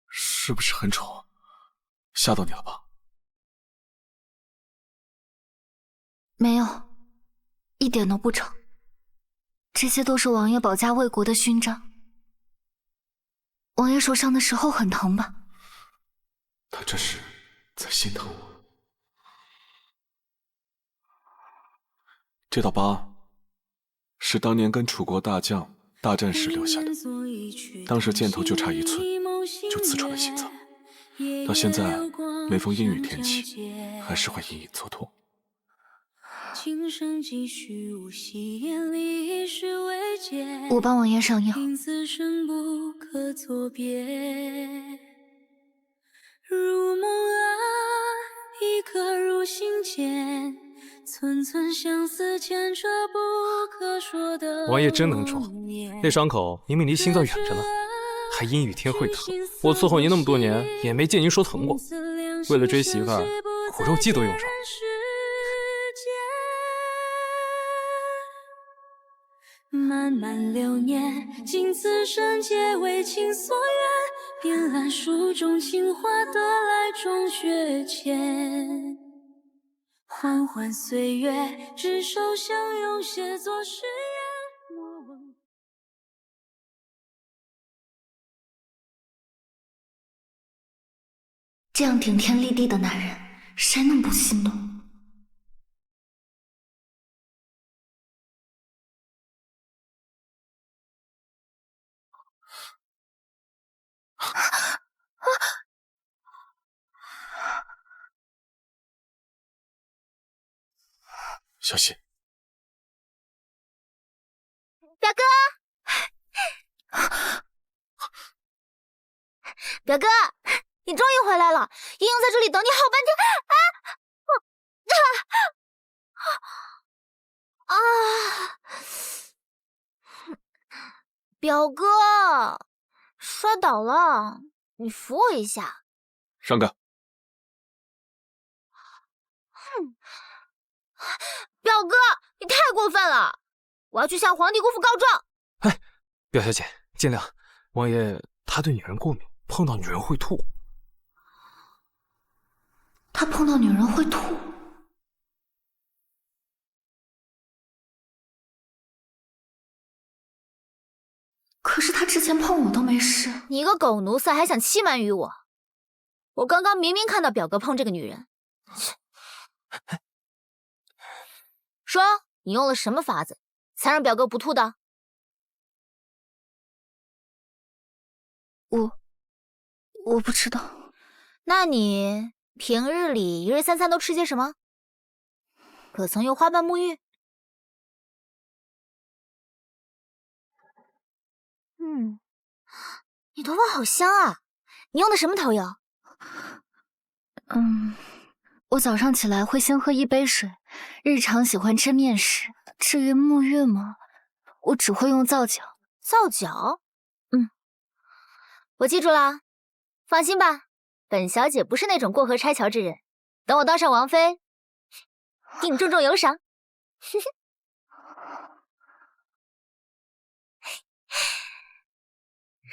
是不是很丑？吓到你了吧？没有，一点都不丑。这些都是王爷保家卫国的勋章。王爷受伤的时候很疼吧？他这是在心疼我。这道疤是当年跟楚国大将大战时留下的，当时箭头就差1寸，就刺穿了心脏。到现在，每逢阴雨天气，还是会隐隐作痛。我帮王爷上药。如梦啊，一刻入心间，寸寸相思牵着不可说的。王爷真能装，那伤口明明离心脏远着呢，还阴雨天会疼。我伺候您那么多年，也没见您说疼过。为了追媳妇儿，苦肉计都用上了。漫漫流年，经此生皆为情所愿，遍览书中情话，得来终觉浅。缓缓岁月，执手相拥，写作誓言。莫问这样顶天立地的男人，谁能不心动？小心！表哥，表哥，你终于回来了！莹莹在这里等你好半天。表哥，摔倒了，你扶我一下。上岗。表哥，你太过分了！我要去向皇帝姑父告状。哎，表小姐，见谅，王爷他对女人过敏，碰到女人会吐。他碰到女人会吐？可是他之前碰我都没事。你一个狗奴才还想欺瞒于我？我刚刚明明看到表哥碰这个女人。说，你用了什么法子，才让表哥不吐的？我不知道。那你平日里一日三餐都吃些什么？可曾用花瓣沐浴？你头发好香啊！你用的什么头油？我早上起来会先喝1杯水，日常喜欢吃面食。至于沐浴嘛，我只会用皂角。皂角？我记住了，放心吧，本小姐不是那种过河拆桥之人，等我当上王妃，定重重有赏。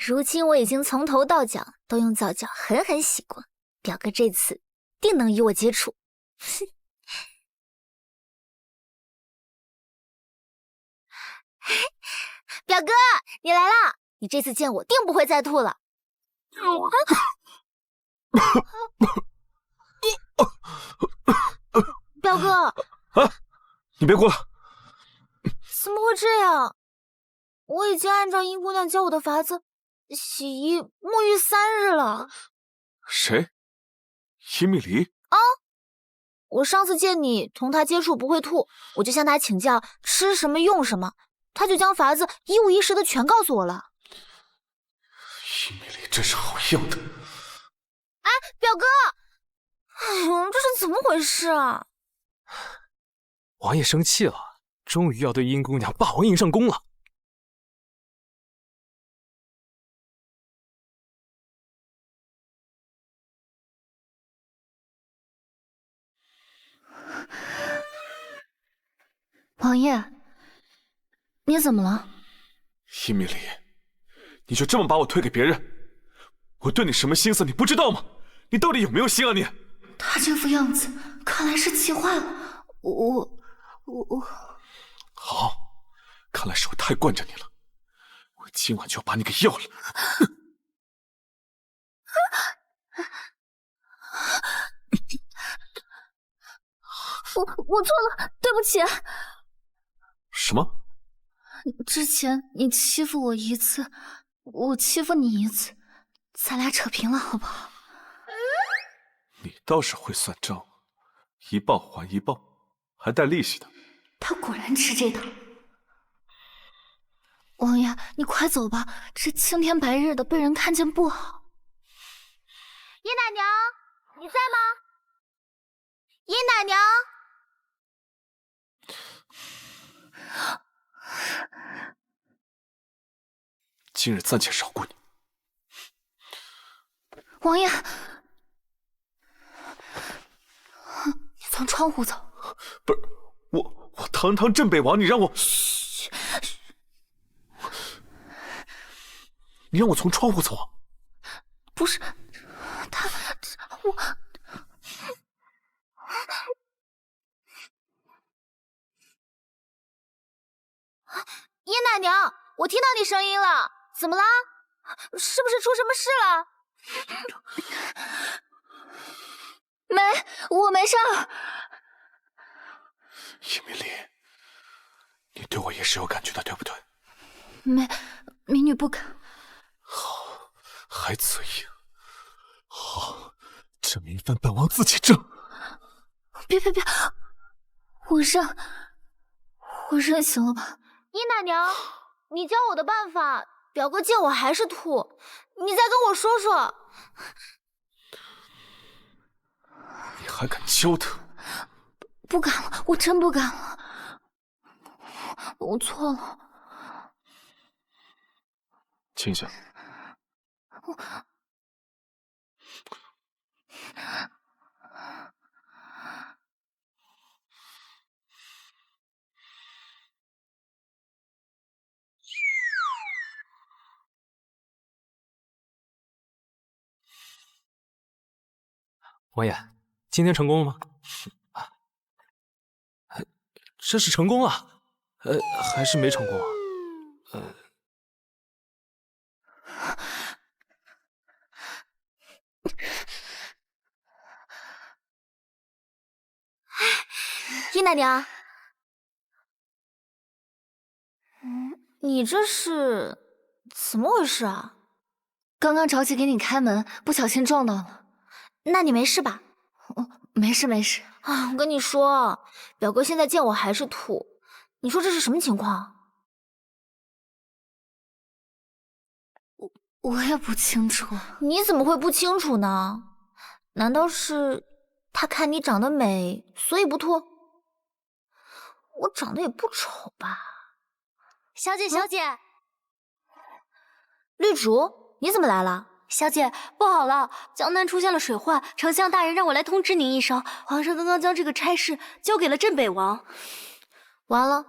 如今我已经从头到脚都用皂角狠狠洗过，表哥这次定能与我接触。表哥，你来啦！你这次见我定不会再吐了。表哥，啊，你别哭了。怎么会这样？我已经按照殷姑娘教我的法子洗衣沐浴3日了。谁？殷蜜离？啊！我上次见你同她接触不会吐，我就向她请教吃什么用什么，她就将法子一五一十的全告诉我了。殷蜜离真是好样的！哎，表哥，哎呦，这是怎么回事啊？王爷生气了，终于要对殷姑娘霸王硬上弓了。王爷，你怎么了？殷蜜离，你就这么把我推给别人？我对你什么心思你不知道吗？你到底有没有心啊你？他这副样子，看来是气坏了。我。好，看来是我太惯着你了，我今晚就要把你给要了。我错了，对不起。什么？之前你欺负我一次，我欺负你一次，咱俩扯平了好不好？你倒是会算账，一报还一报，还带利息的。他果然吃这套。王爷，你快走吧，这青天白日的被人看见不好。殷奶娘，你在吗？殷奶娘。今日暂且饶过你。王爷，你从窗户走。不是，我堂堂镇北王，你让我你让我从窗户走啊？不是，我。殷奶娘，我听到你声音了，怎么了？是不是出什么事了？我没事儿。殷蜜离，你对我也是有感觉的，对不对？民女不敢。好，还嘴硬。好，这名分本王自己挣。别，我认行了吧？殷奶娘，你教我的办法，表哥见我还是吐，你再跟我说说。你还敢教他？不敢了，我真不敢了，我错了。清醒。王爷，今天成功了吗？这是成功了，还是没成功啊？殷奶娘，你这是怎么回事啊？刚刚着急给你开门，不小心撞到了。那你没事吧？没事啊！我跟你说，表哥现在见我还是吐，你说这是什么情况？我也不清楚。你怎么会不清楚呢？难道是他看你长得美，所以不吐？我长得也不丑吧？小姐，绿竹，你怎么来了？小姐，不好了，江南出现了水患，丞相大人让我来通知您一声，皇上刚刚将这个差事交给了镇北王。完了，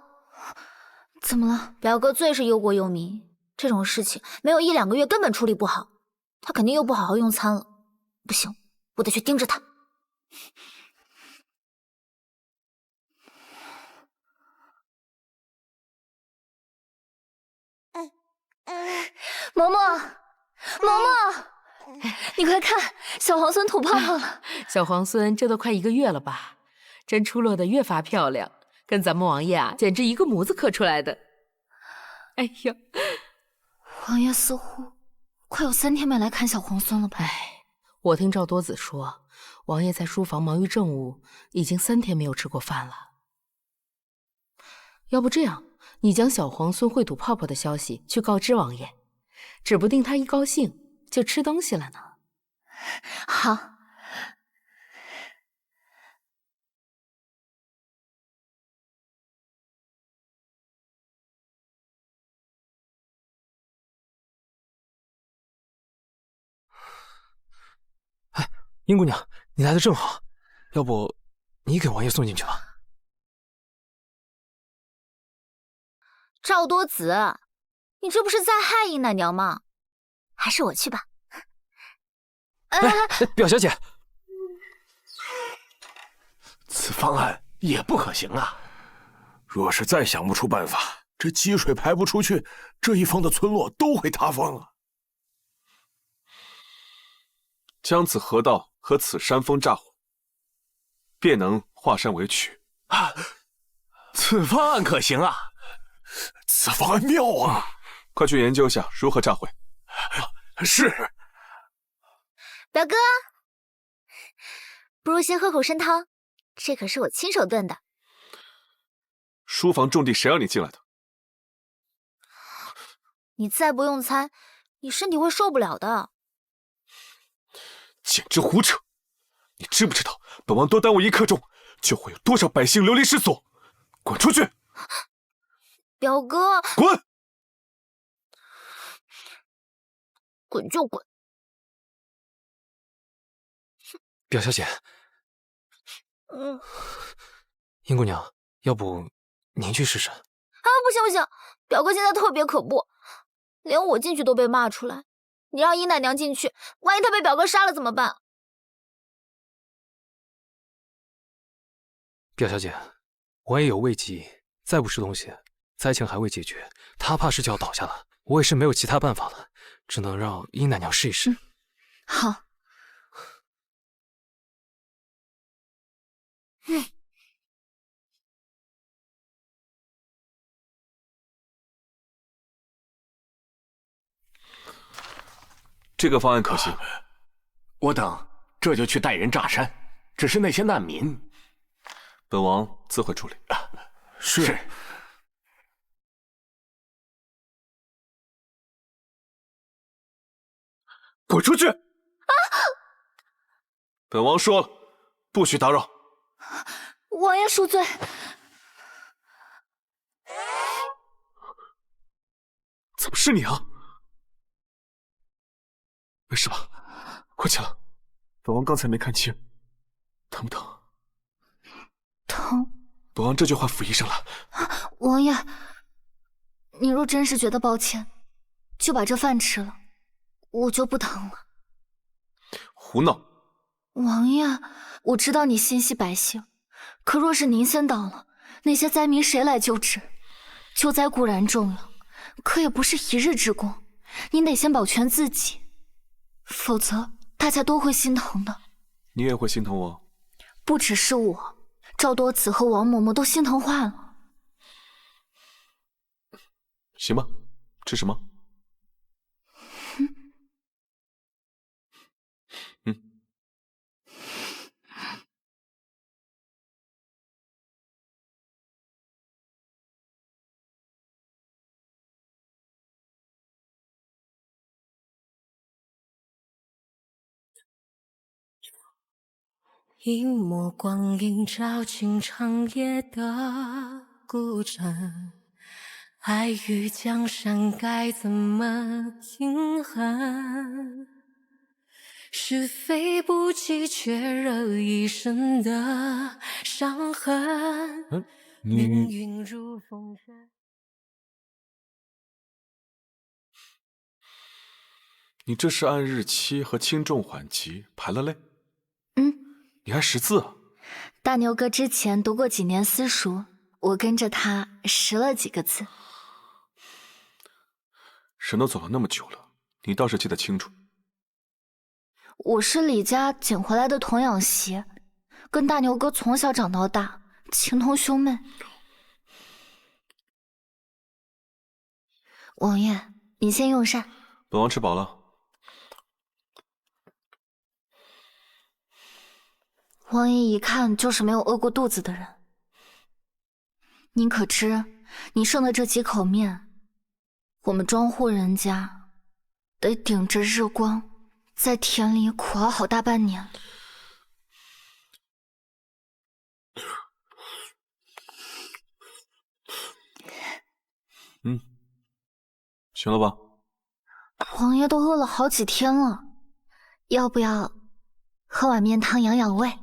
怎么了？表哥最是忧国忧民，这种事情没有1-2个月根本处理不好，他肯定又不好好用餐了。不行，我得去盯着他。嬷嬷，你快看，小皇孙吐泡泡了。小皇孙这都快1个月了吧，真出落得越发漂亮，跟咱们王爷啊，简直一个模子刻出来的。哎呀，王爷似乎快有3天没来看小皇孙了吧？哎，我听赵多子说，王爷在书房忙于政务，已经3天没有吃过饭了。要不这样，你将小皇孙会吐泡泡的消息去告知王爷，指不定他一高兴就吃东西了呢。好。哎，殷姑娘，你来的正好，要不你给王爷送进去吧。赵多子，你这不是在害殷奶娘吗？还是我去吧。表小姐，此方案也不可行啊！若是再想不出办法，这积水排不出去，这一方的村落都会塌方了。将此河道和此山峰炸毁，便能化山为曲。此方案可行啊！此方案妙啊！快去研究下如何炸毁。是。表哥，不如先喝口参汤，这可是我亲手炖的。书房种地，谁让你进来的？你再不用餐，你身体会受不了的。简直胡扯！你知不知道，本王多耽误1刻钟，就会有多少百姓流离失所？滚出去！表哥，滚！滚就滚！表小姐，殷姑娘，要不您去试试？啊，不行不行，表哥现在特别可怖，连我进去都被骂出来。你让殷奶娘进去，万一她被表哥杀了怎么办？表小姐，我也有危急，再不吃东西，灾情还未解决，他怕是就要倒下了。我也是没有其他办法了，只能让殷奶娘试一试。好。这个方案可行。我等这就去带人炸山，只是那些难民，本王自会处理。是。滚出去！本王说了，不许打扰。王爷恕罪。怎么是你啊？没事吧？快起来！本王刚才没看清，疼不疼？疼。本王这就换府医生了。王爷，你若真是觉得抱歉，就把这饭吃了，我就不疼了。胡闹！王爷，我知道你心系百姓，可若是您先倒了，那些灾民谁来救治？救灾固然重要，可也不是一日之功，您得先保全自己，否则大家都会心疼的。你也会心疼我？不只是我，赵多子和王嬷嬷都心疼坏了。行吧，吃什么？一抹光影照进长夜的孤枕，爱与江山该怎么平衡？是非不及，却惹一身的伤痕。命运如风尘。你这是按日期和轻重缓急排了类？你还识字啊？大牛哥之前读过几年私塾，我跟着他识了几个字。人都走了那么久了，你倒是记得清楚。我是李家捡回来的童养媳，跟大牛哥从小长到大，情同兄妹。王爷，你先用膳。本王吃饱了。王爷一看就是没有饿过肚子的人。您可知，你剩的这几口面，我们庄户人家得顶着日光，在田里苦熬好大半年。行了吧？王爷都饿了好几天了，要不要喝碗面汤养养胃？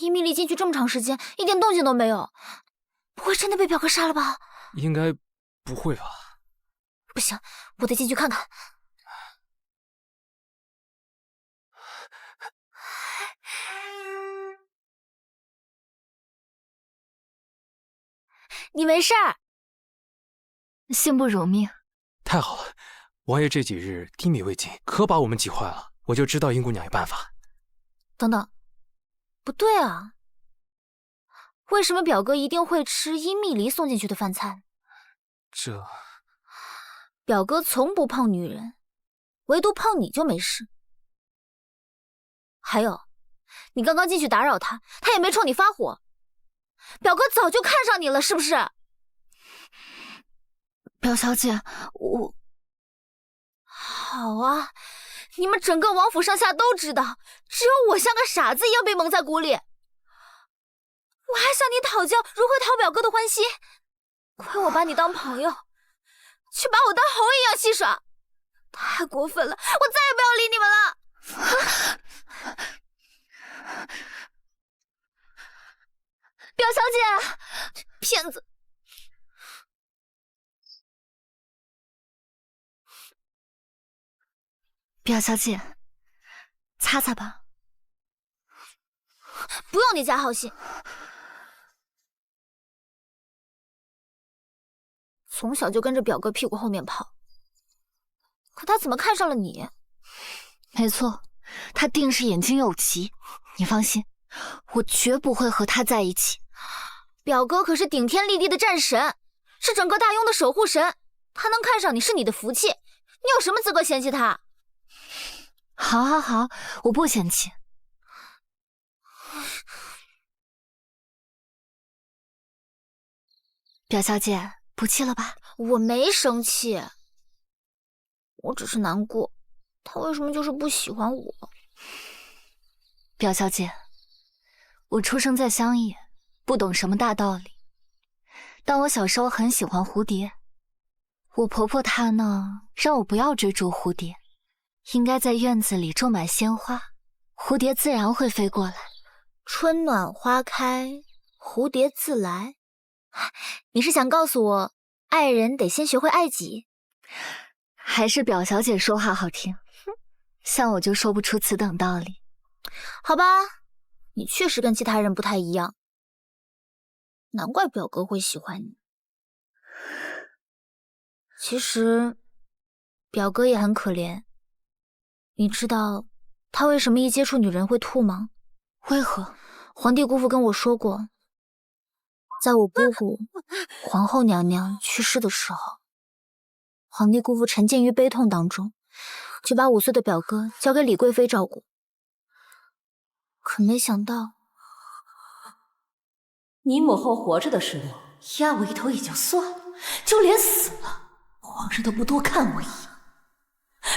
伊米莉进去这么长时间，一点动静都没有，不会真的被表哥杀了吧？应该不会吧？不行，我得进去看看。你没事儿？幸不辱命。太好了，王爷这几日低迷未进，可把我们急坏了。我就知道殷姑娘有办法。等等，不对啊，为什么表哥一定会吃殷蜜离送进去的饭菜？这表哥从不碰女人，唯独碰你就没事。还有，你刚刚进去打扰他，他也没冲你发火。表哥早就看上你了，是不是？表小姐，我……好啊，你们整个王府上下都知道，只有我像个傻子一样被蒙在鼓里。我还向你讨教如何讨表哥的欢心，亏我把你当朋友，却把我当猴一样戏耍，太过分了！我再也不要理你们了。表小姐，骗子！表小姐，擦擦吧。不用你加好心。从小就跟着表哥屁股后面跑，可他怎么看上了你？没错，他定是眼睛有疾。你放心，我绝不会和他在一起。表哥可是顶天立地的战神，是整个大雍的守护神，他能看上你是你的福气，你有什么资格嫌弃他？好，好，好，我不嫌弃。表小姐，不气了吧？我没生气，我只是难过，他为什么就是不喜欢我？表小姐，我出生在乡野，不懂什么大道理。但我小时候很喜欢蝴蝶，我婆婆她呢，让我不要追逐蝴蝶，应该在院子里种满鲜花，蝴蝶自然会飞过来。春暖花开，蝴蝶自来。你是想告诉我，爱人得先学会爱己？还是表小姐说话好听，像我就说不出此等道理。好吧，你确实跟其他人不太一样，难怪表哥会喜欢你。其实，表哥也很可怜。你知道他为什么一接触女人会吐吗？为何？皇帝姑父跟我说过，在我姑姑皇后娘娘去世的时候，皇帝姑父沉浸于悲痛当中，就把5岁的表哥交给李贵妃照顾。可没想到，你母后活着的时候压我一头也就算了，就连死了，皇上都不多看我一眼。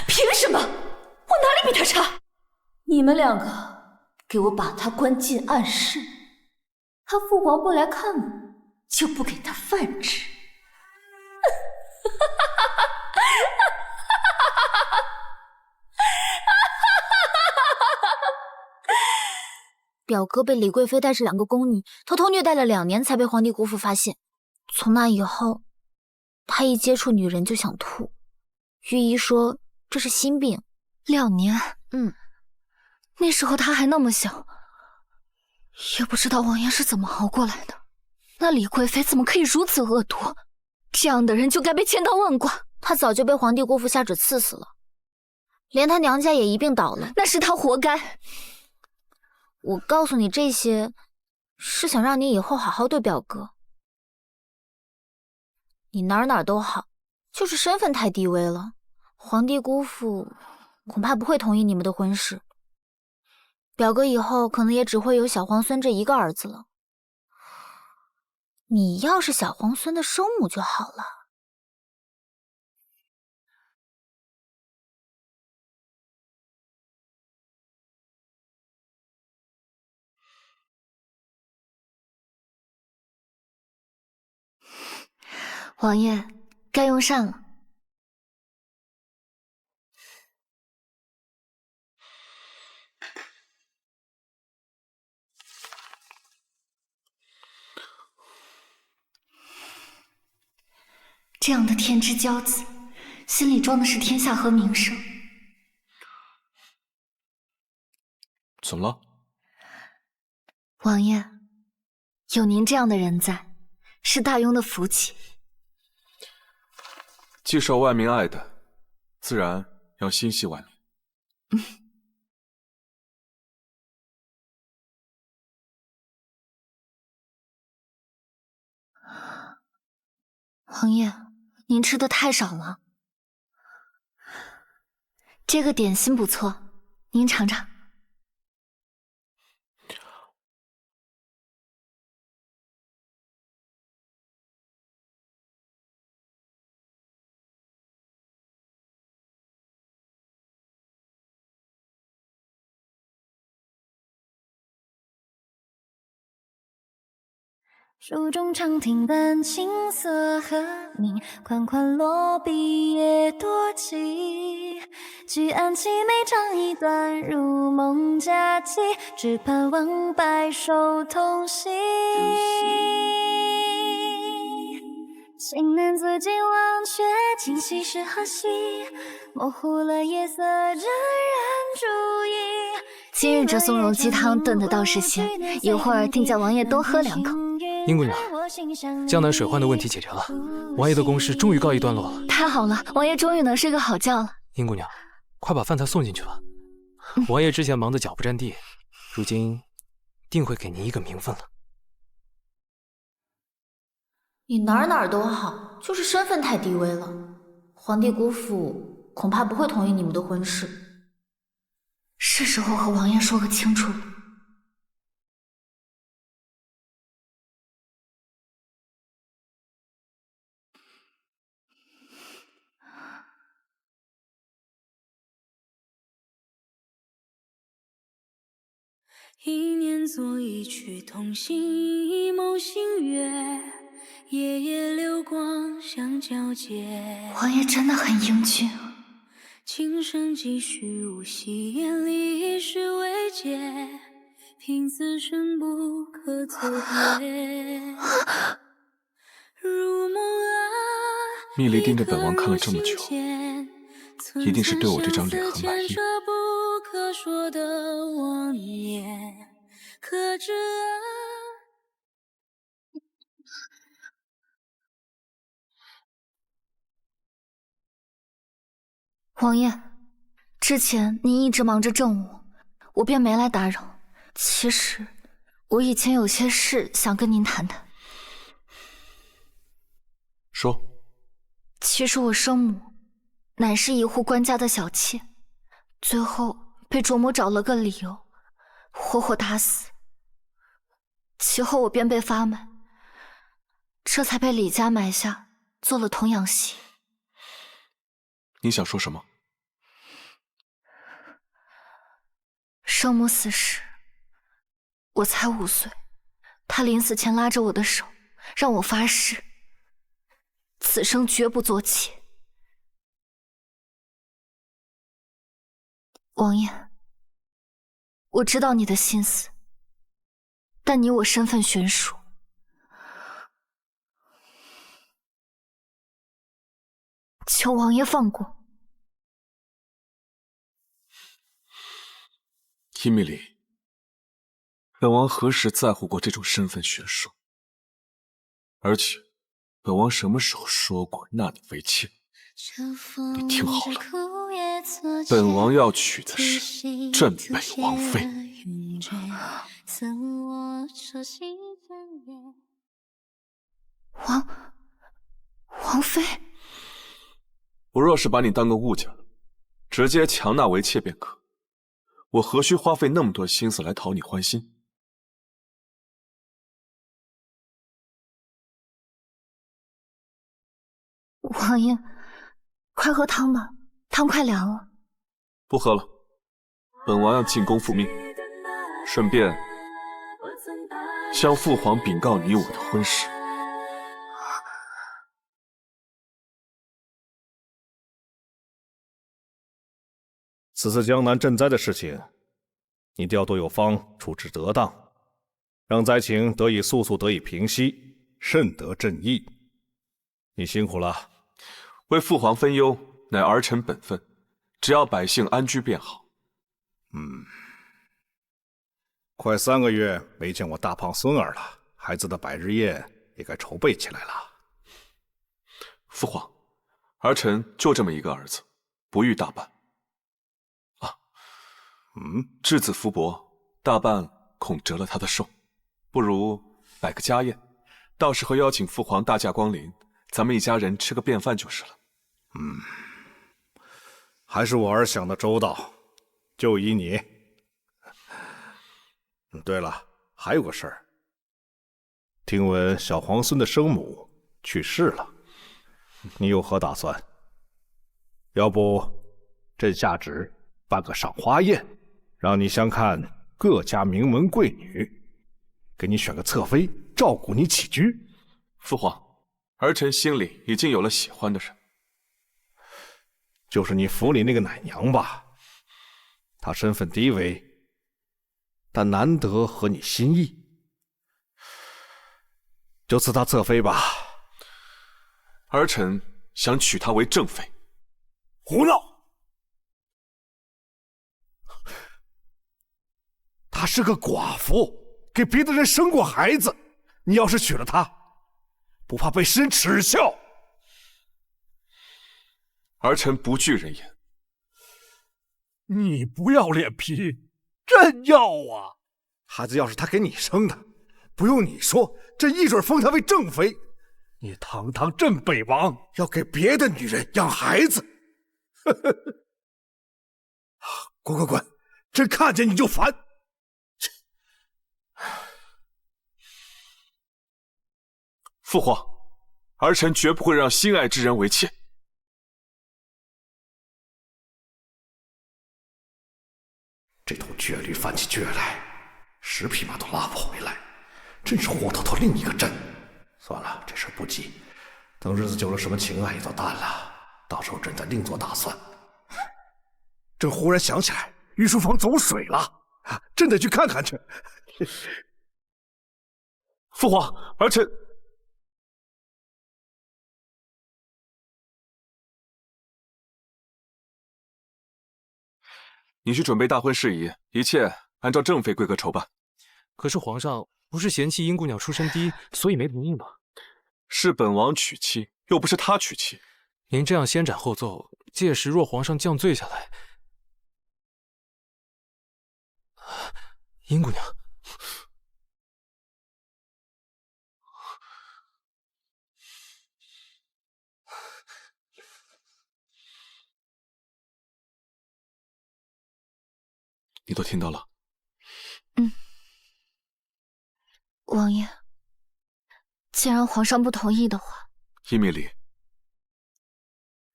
凭什么？我哪里比他差？你们两个给我把他关进暗室。他父皇不来看我，就不给他饭吃。表哥被李贵妃带着2个宫女偷偷虐待了2年，才被皇帝姑父发现。从那以后，他一接触女人就想吐。御医说这是心病。2年，那时候他还那么小，也不知道王爷是怎么熬过来的。那李贵妃怎么可以如此恶毒？这样的人就该被千刀万剐。他早就被皇帝姑父下旨赐死了，连他娘家也一并倒了。那是他活该。我告诉你这些，是想让你以后好好对表哥。你哪儿都好，就是身份太低微了，皇帝姑父恐怕不会同意你们的婚事。表哥以后可能也只会有小皇孙这一个儿子了。你要是小皇孙的生母就好了。王爷，该用膳了。这样的天之骄子，心里装的是天下和名声。怎么了？王爷，有您这样的人在，是大庸的福气。既受万民爱戴，自然要心系万民。王爷，您吃的太少了。这个点心不错，您尝尝。书中常听般青涩和鸣，款款落笔也多情。举案齐眉唱一段，如梦佳期，只盼望白首同行。情难自禁忘却，今夕是何夕？模糊了夜色，沾染珠影。今日这松茸鸡汤炖得倒是鲜，一会儿定叫王爷多喝2口。殷姑娘，江南水患的问题解决了，王爷的公事终于告一段落了。太好了，王爷终于能睡个好觉了。殷姑娘，快把饭菜送进去吧。王爷之前忙得脚不沾地，如今定会给您一个名分了。你哪儿都好，就是身份太低微了，皇帝姑父恐怕不会同意你们的婚事。是时候和王爷说个清楚了。一年作一曲同行，一眸星月，夜夜流光相交接。王爷真的很英俊。今生几许无戏，眼里一时未解，凭此生不可测别。如梦啊，蜜离盯着本王看了这么久，一定是对我这张脸很满意。不可说的妄言，可知王爷，之前您一直忙着政务，我便没来打扰。其实我以前有些事想跟您谈谈。说。其实我生母乃是一户官家的小妾，最后被卓母找了个理由，活活打死。其后我便被发卖，这才被李家买下，做了童养媳。你想说什么？生母死时，我才5岁，他临死前拉着我的手，让我发誓，此生绝不做妾。王爷，我知道你的心思，但你我身份悬殊，求王爷放过。伊米莉，本王何时在乎过这种身份悬殊？而且，本王什么时候说过纳你为妾？你听好了，本王要娶的是镇北王妃。王妃？我若是把你当个物件，直接强纳为妾便可，我何须花费那么多心思来讨你欢心？王爷，快喝汤吧，汤快凉了。不喝了，本王要进宫复命，顺便向父皇禀告你我的婚事。此次江南赈灾的事情，你调度有方，处置得当，让灾情速速得以平息，甚得朕意。你辛苦了。为父皇分忧，乃儿臣本分，只要百姓安居便好。快3个月没见我大胖孙儿了，孩子的百日宴也该筹备起来了。父皇，儿臣就这么一个儿子，不欲大办。质子福薄，大办恐折了他的寿，不如摆个家宴，到时候邀请父皇大驾光临，咱们一家人吃个便饭就是了。还是我儿想的周到，就依你。对了，还有个事儿，听闻小皇孙的生母去世了，你有何打算？要不朕下旨办个赏花宴，让你相看各家名门贵女，给你选个侧妃，照顾你起居。父皇，儿臣心里已经有了喜欢的人，就是你府里那个奶娘吧。她身份低微，但难得合你心意，就赐她侧妃吧。儿臣想娶她为正妃。胡闹！她是个寡妇，给别的人生过孩子，你要是娶了她，不怕被世人耻笑？儿臣不惧人言。你不要脸皮，朕要啊！孩子要是他给你生的，不用你说，朕一准封他为正妃。你堂堂镇北王，要给别的女人养孩子，滚滚滚！朕看见你就烦。父皇，儿臣绝不会让心爱之人为妾。这头倔驴翻起倔来，10匹马都拉不回来，真是活脱脱另一个朕。算了，这事不急，等日子久了，什么情爱也都淡了，到时候朕再另做打算。朕忽然想起来，御书房走水了，朕得去看看去。父皇，儿臣。你去准备大婚事宜，一切按照正妃规格筹办。可是皇上不是嫌弃殷姑娘出身低，所以没同意吗？是本王娶妻，又不是他娶妻。您这样先斩后奏，届时若皇上降罪下来，殷姑娘，你都听到了？王爷，既然皇上不同意的话，伊米莉，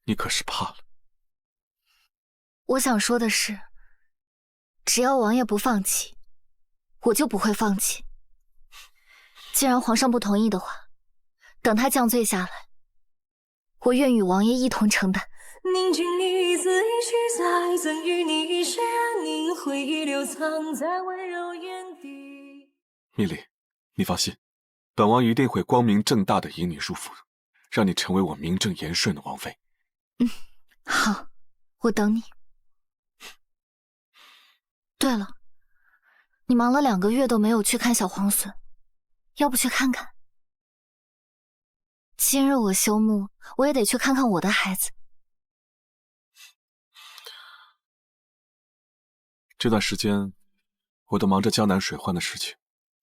你可是怕了？我想说的是，只要王爷不放弃，我就不会放弃。既然皇上不同意的话，等他降罪下来，我愿与王爷一同承担。宁静一字一句再赠予你一世安宁，回忆留藏在温柔眼底。蜜莉，你放心，本王一定会光明正大的迎你入府，让你成为我名正言顺的王妃。好，我等你。对了，你忙了2个月都没有去看小皇孙，要不去看看？今日我休沐，我也得去看看我的孩子。这段时间，我都忙着江南水患的事情，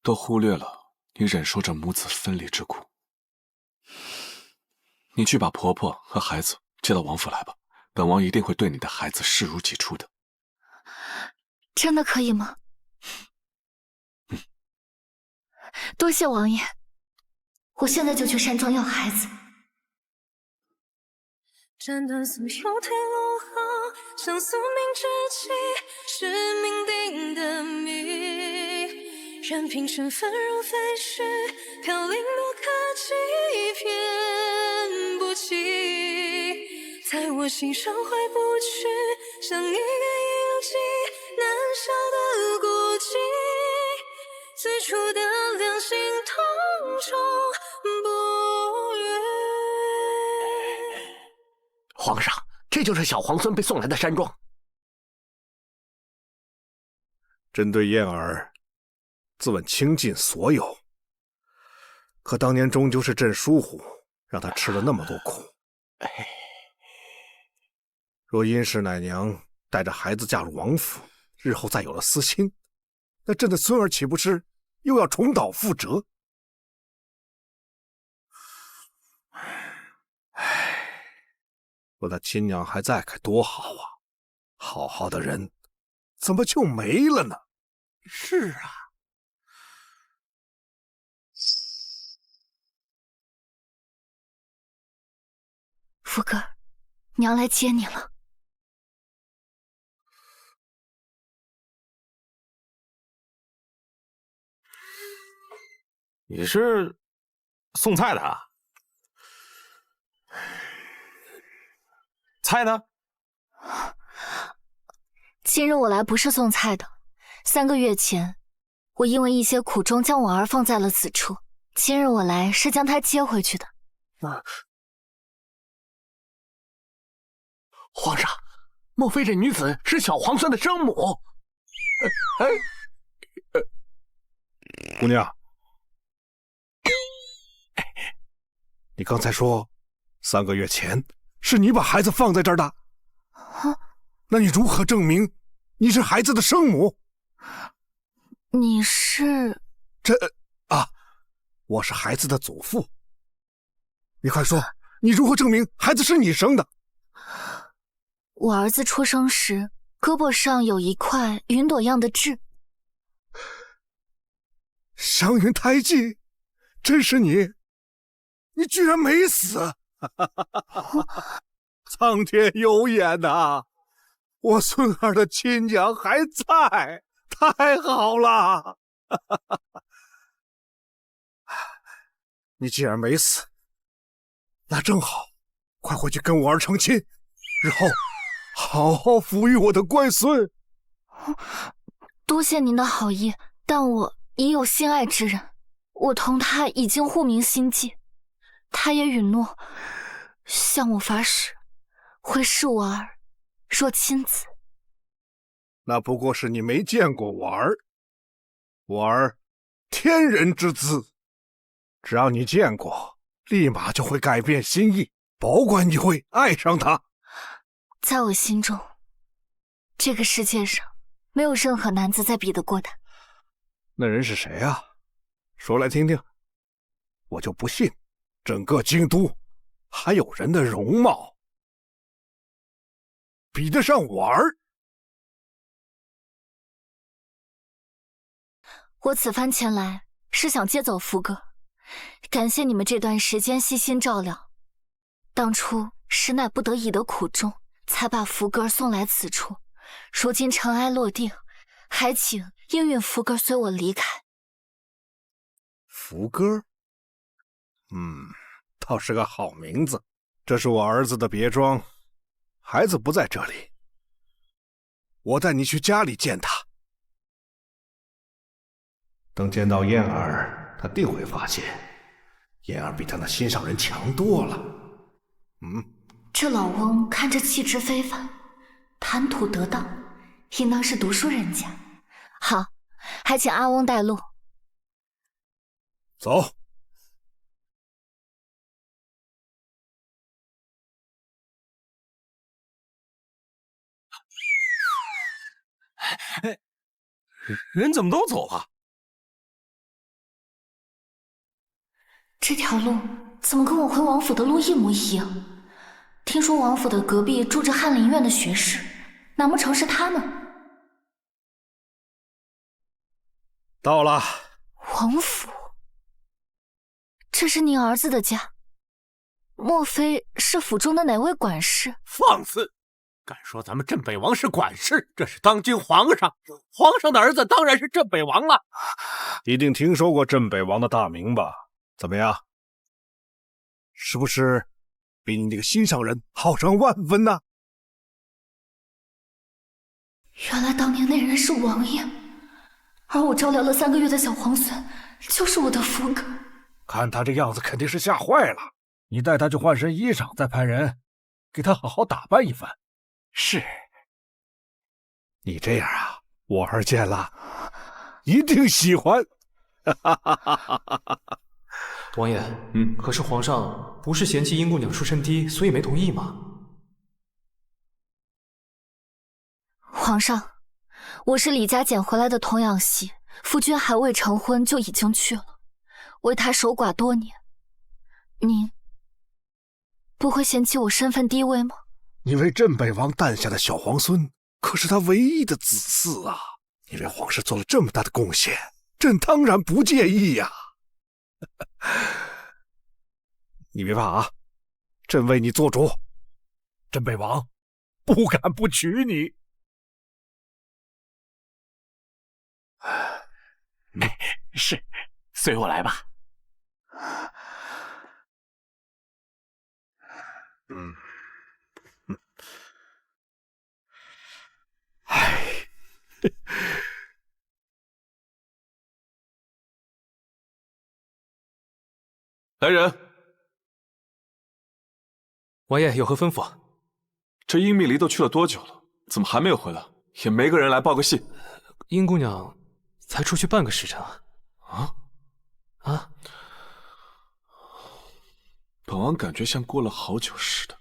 都忽略了你忍受着母子分离之苦。你去把婆婆和孩子接到王府来吧，本王一定会对你的孩子视如己出的。真的可以吗？多谢王爷，我现在就去山庄要孩子。斩断所有退路后，像宿命之气，是命定的谜。任凭身份如飞逝，飘零不可及，偏不起，在我心上回不去，像一个印记，难消的孤寂。最初的两心同中不渝。皇上，这就是小皇孙被送来的山庄。针对燕儿，自问倾尽所有，可当年终究是朕疏忽，让她吃了那么多苦。若殷氏奶娘带着孩子嫁入王府，日后再有了私心，那朕的孙儿岂不是又要重蹈覆辙？若他亲娘还在，该多好啊！好好的人，怎么就没了呢？是啊，福哥，娘来接你了。你是送菜的啊？菜呢？今日我来不是送菜的。3个月前，我因为一些苦衷将我儿放在了此处。今日我来是将她接回去的。皇上，莫非这女子是小皇孙的生母？姑娘，你刚才说3个月前是你把孩子放在这儿的，那你如何证明你是孩子的生母？你是？我是孩子的祖父。你快说，你如何证明孩子是你生的？我儿子出生时，胳膊上有一块云朵样的痣。祥云胎记，真是你！你居然没死！苍天有眼呐！我孙儿的亲娘还在，太好了！你既然没死，那正好，快回去跟我儿成亲，日后好好抚育我的乖孙。多谢您的好意，但我已有心爱之人，我同他已经互明心迹，他也允诺向我发誓，会视我儿若亲子。那不过是你没见过我儿，我儿天人之姿，只要你见过，立马就会改变心意，保管你会爱上他。在我心中，这个世界上没有任何男子再比得过他。那人是谁啊？说来听听，我就不信整个京都还有人的容貌比得上我儿。我此番前来是想接走福哥，感谢你们这段时间悉心照料。当初实乃不得已的苦衷，才把福哥送来此处。如今尘埃落定，还请应允福哥随我离开。福哥，倒是个好名字。这是我儿子的别庄，孩子不在这里，我带你去家里见他。等见到燕儿，他定会发现燕儿比他那心上人强多了。这老翁看着气质非凡，谈吐得当，应当是读书人家。好，还请阿翁带路。走。人怎么都走了？这条路怎么跟我回王府的路一模一样？听说王府的隔壁住着翰林院的学士，难不成是他们？到了。王府，这是您儿子的家，莫非是府中的哪位管事？放肆！敢说咱们镇北王是管事？这是当今皇上，皇上的儿子当然是镇北王了。一定听说过镇北王的大名吧？怎么样？是不是比你那个心上人好上万分呢？原来当年那人是王爷，而我照料了3个月的小皇孙就是我的福哥。看他这样子肯定是吓坏了，你带他去换身衣裳，再派人给他好好打扮一番。是。你这样啊，我儿见了一定喜欢。王爷，可是皇上不是嫌弃殷姑娘出身低，所以没同意吗？皇上，我是李家捡回来的童养媳，夫君还未成婚就已经去了，为他守寡多年，您不会嫌弃我身份低微吗？你为镇北王诞下的小皇孙可是他唯一的子嗣啊，你为皇室做了这么大的贡献，朕当然不介意呀。你别怕啊，朕为你做主，镇北王不敢不娶你。是，随我来吧。来人！王爷有何吩咐？这殷密离都去了多久了，怎么还没有回来？也没个人来报个信。殷姑娘才出去半个时辰啊！本王感觉像过了好久似的。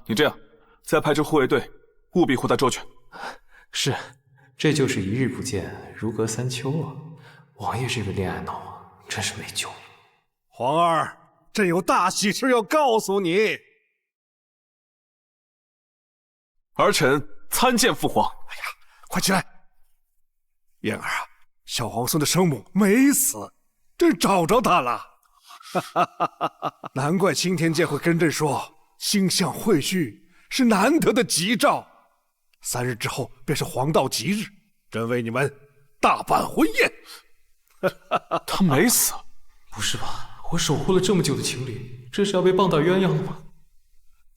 你这样，再派支护卫队，务必护他周全。是，这就是一日不见，如隔三秋啊！王爷这个恋爱脑真是没救了。皇儿，朕有大喜事要告诉你。儿臣参见父皇。哎呀，快起来！燕儿啊，小皇孙的生母没死，朕找着她了。难怪青天剑会跟朕说，星象会婿是难得的吉兆。3日之后便是黄道吉日，朕为你们大办婚宴。他没死？不是吧？我守护了这么久的情侣，这是要被棒打鸳鸯了吗？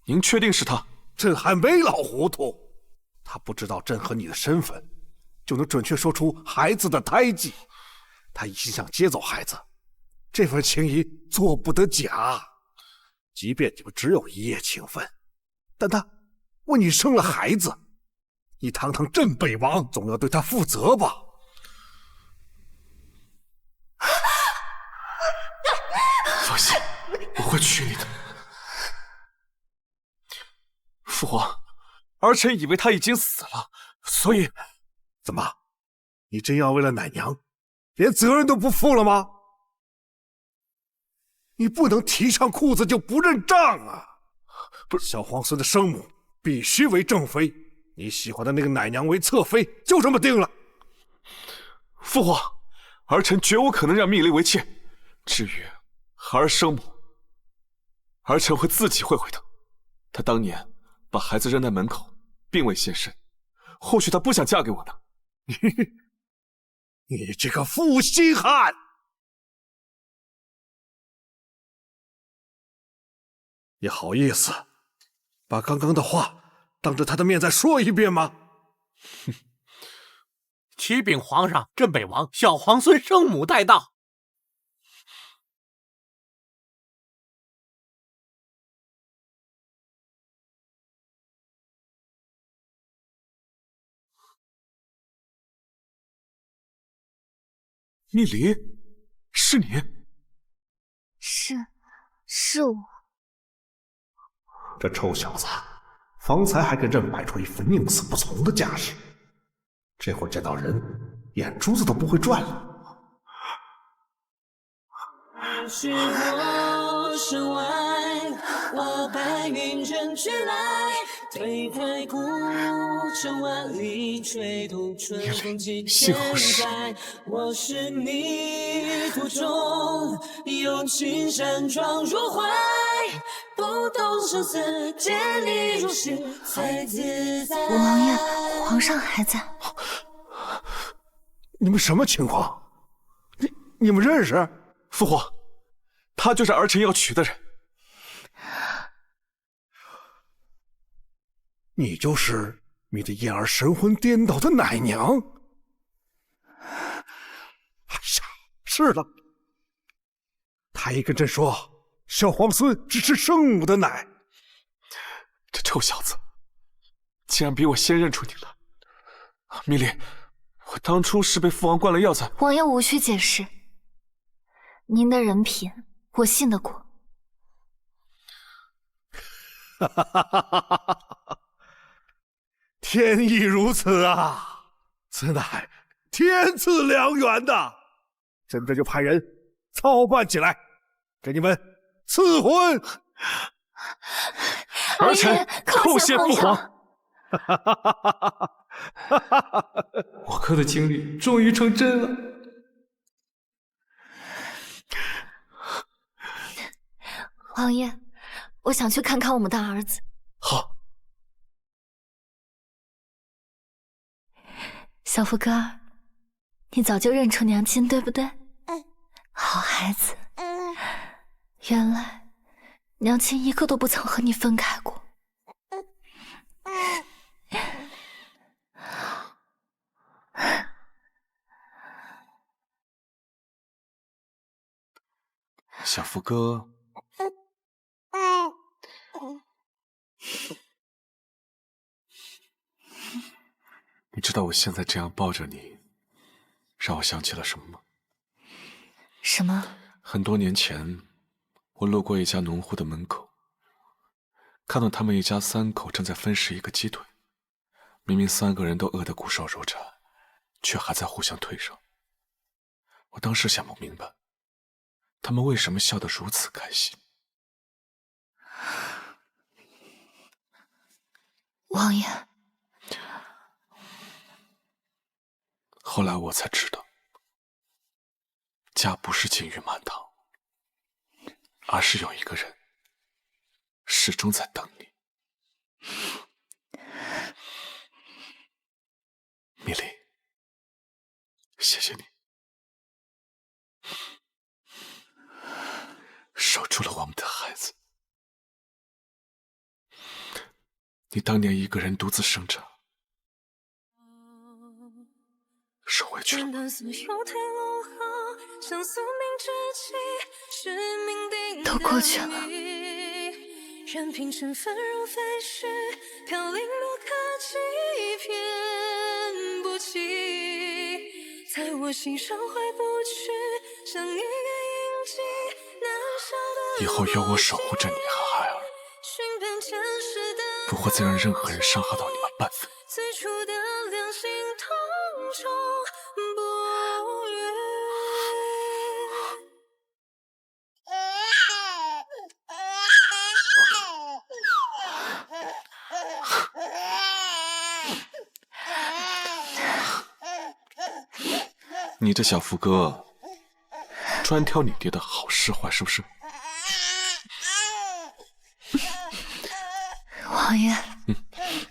您确定是他？朕还没老糊涂。他不知道朕和你的身份，就能准确说出孩子的胎记。他一心想接走孩子，这份情谊做不得假。即便你们只有一夜情分，但他为你生了孩子，你堂堂镇北王，总要对他负责吧？放心，我会娶你的。父皇，儿臣以为他已经死了，所以……怎么，你真要为了奶娘，连责任都不负了吗？你不能提上裤子就不认账啊！不是，小皇孙的生母必须为正妃，你喜欢的那个奶娘为侧妃，就这么定了。父皇，儿臣绝无可能让密离为妾。至于孩儿生母，儿臣会自己会回的。她当年把孩子扔在门口，并未现身，或许她不想嫁给我呢。你这个负心汉！你好意思把刚刚的话当着他的面再说一遍吗？启禀皇上，朕北王小皇孙圣母带到。蜜离，是你？是我。这臭小子，方才还跟朕摆出一副宁死不从的架势，这会儿见到人，眼珠子都不会转了。是我身外，我白云卷去来，推开古城万里，吹动春风几千载。我是你途中有情山闯入怀，不动声色见你入心才自在。王爷，皇上还在。你们什么情况？你们认识？父皇，他就是儿臣要娶的人。你就是迷得燕儿神魂颠倒的奶娘？哎呀，是的，他也跟朕说，小皇孙只吃圣母的奶。这臭小子，竟然比我先认出你了。蜜离，我当初是被父王灌了药才……王爷无需解释，您的人品我信得过。哈哈哈哈哈哈！天意如此啊，此乃天赐良缘呐！朕这就派人操办起来，给你们赐婚。儿臣叩谢父皇。我哥的经历终于成真了。王爷，我想去看看我们的儿子。好。小福哥，你早就认出娘亲，对不对？好孩子。原来娘亲一个都不曾和你分开过。小福哥，你知道我现在这样抱着你，让我想起了什么吗？什么？很多年前，我路过一家农户的门口，看到他们一家三口正在分食一个鸡腿。明明3个人都饿得骨瘦如柴，却还在互相推搡。我当时想不明白，他们为什么笑得如此开心。王爷，后来我才知道，家不是金玉满堂，而是有一个人始终在等你。蜜离，谢谢你，守住了我们的孩子。你当年一个人独自生长，受委屈了吗？都过去了。任凭身份如飞逝，飘零落刻几片不弃，在我心上回不去，像一个印记，难消的。以后有我守护着你和孩儿，不会再让任何人伤害到你们半分。最初的两心同中不渝。你这小福哥，专挑你爹的好使坏，是不是？王爷，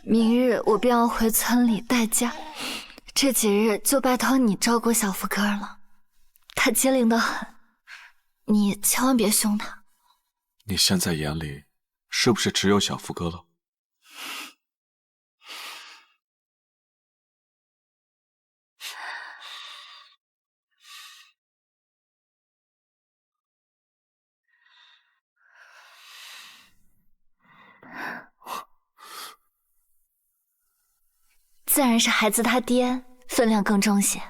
明日我便要回村里待嫁，这几日就拜托你照顾小福哥了，他机灵得很，你千万别凶他。你现在眼里是不是只有小福哥了？自然是孩子他爹分量更重些。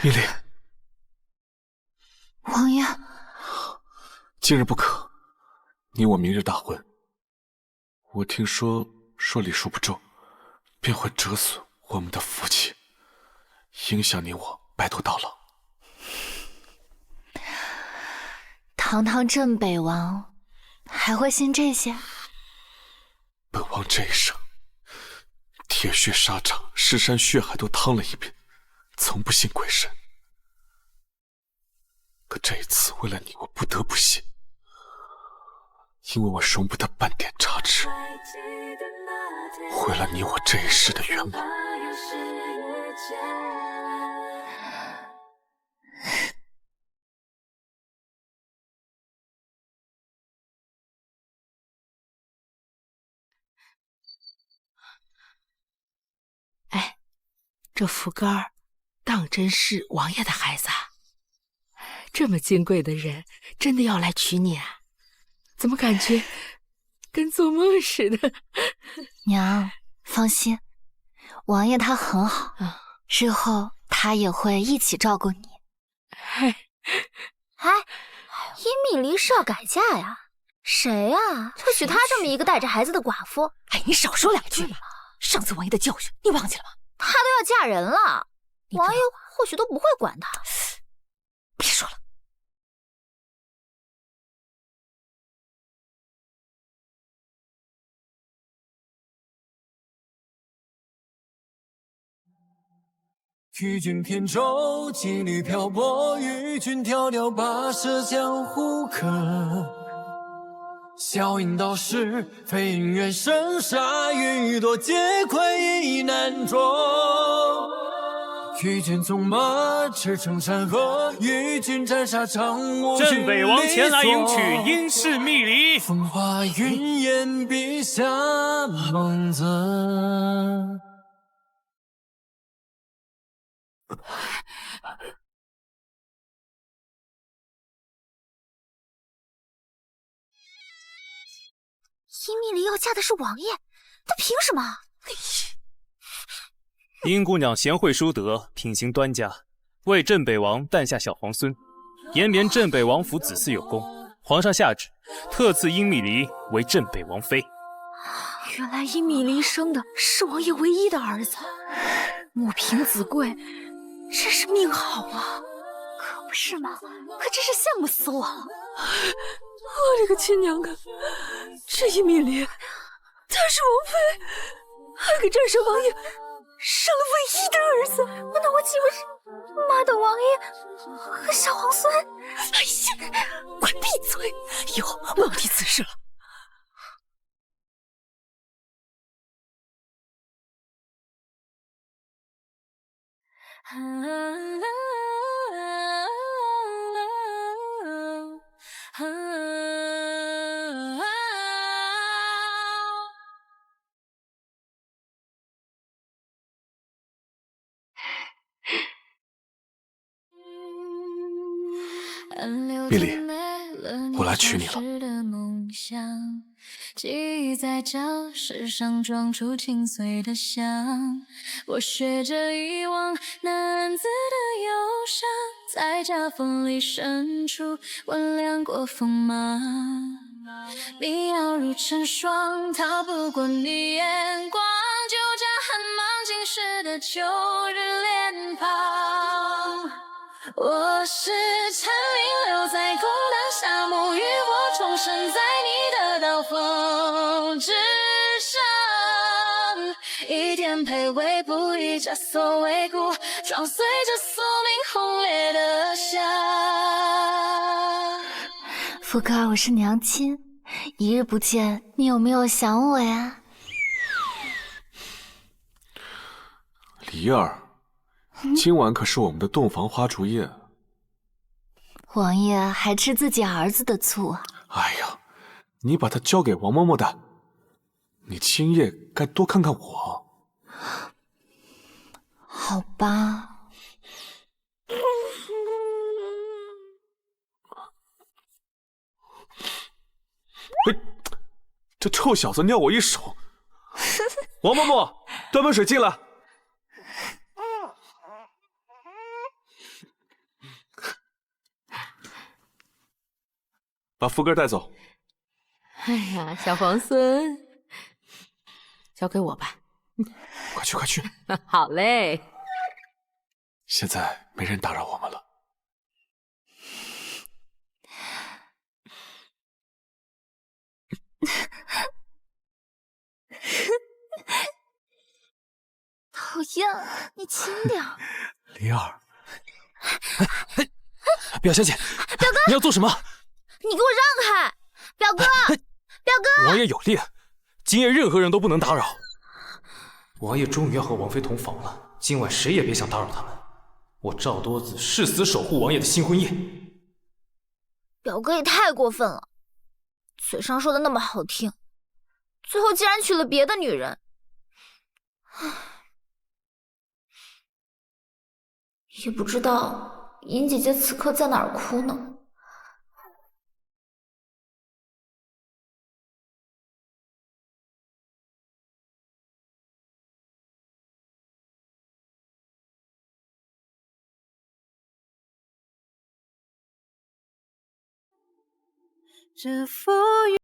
米莉，王爷，今日不可，你我明日大婚。我听说礼数不周，便会折损我们的福气，影响你我白头到老。堂堂镇北王，还会信这些？本王这一生，铁血沙场、尸山血海都趟了一遍，从不信鬼神。可这一次，为了你，我不得不信，因为我容不得半点差池。毁了你我这一世的圆满。哎，这福哥儿当真是王爷的孩子啊？这么金贵的人，真的要来娶你啊？怎么感觉跟做梦似的？娘，放心，王爷他很好，日后他也会一起照顾你。哎，殷蜜离是要改嫁呀？谁呀？就娶她这么一个带着孩子的寡妇？哎，你少说两句嘛！上次王爷的教训你忘记了吗？她都要嫁人了，王爷或许都不会管她。别说了。与君扁舟，羁旅漂泊；与君迢迢跋涉江湖客。笑饮道是非云远生杀，予夺皆愧意难捉。与君纵马驰骋山河，与君斩杀长无君镇北王前来迎娶殷氏蜜离。风华云烟，笔下梦泽。殷蜜离要嫁的是王爷，她凭什么？殷姑娘贤惠淑德，品行端佳，为镇北王诞下小皇孙，延绵镇北王府子嗣有功。皇上下旨，特赐殷蜜离为镇北王妃。原来殷蜜离生的是王爷唯一的儿子，母凭子贵，真是命好啊！可不是吗？可真是羡慕死我了。我的个亲娘啊！这殷蜜离，她是王妃，还给镇守王爷生了唯一的儿子。那我岂不是妈的王爷和小皇孙？哎呀，快闭嘴！以后不要提此事了。蜜离，我来娶你了。记忆在教室上装出轻碎的香，我学着遗忘那暗自的忧伤，在夹缝里渗出温凉过锋芒。你要如成霜，逃不过你眼光，就这寒芒浸湿的秋日脸庞。我是蝉鸣留在空荡夏沐浴我重生在你的刀锋之上，一点卑微不易枷锁为固，撞碎这宿命轰烈的响。福哥，我是娘亲，一日不见，你有没有想我呀？离儿，今晚可是我们的洞房花烛夜。王爷还吃自己儿子的醋啊？哎呀，你把他交给王嬷嬷的，你今夜该多看看我。好吧。这臭小子尿我一手。王嬷嬷，端杯水进来。把福哥带走。哎呀，小皇孙，交给我吧。快去，快去。好嘞。现在没人打扰我们了。讨厌，你轻点。离儿，表小姐，表哥，你要做什么？你给我让开！表哥，表哥！王爷有令，今夜任何人都不能打扰。王爷终于要和王妃同房了，今晚谁也别想打扰他们。我赵多子誓死守护王爷的新婚宴。表哥也太过分了，嘴上说的那么好听，最后竟然娶了别的女人。唉，也不知道尹姐姐此刻在哪儿哭呢。这浮云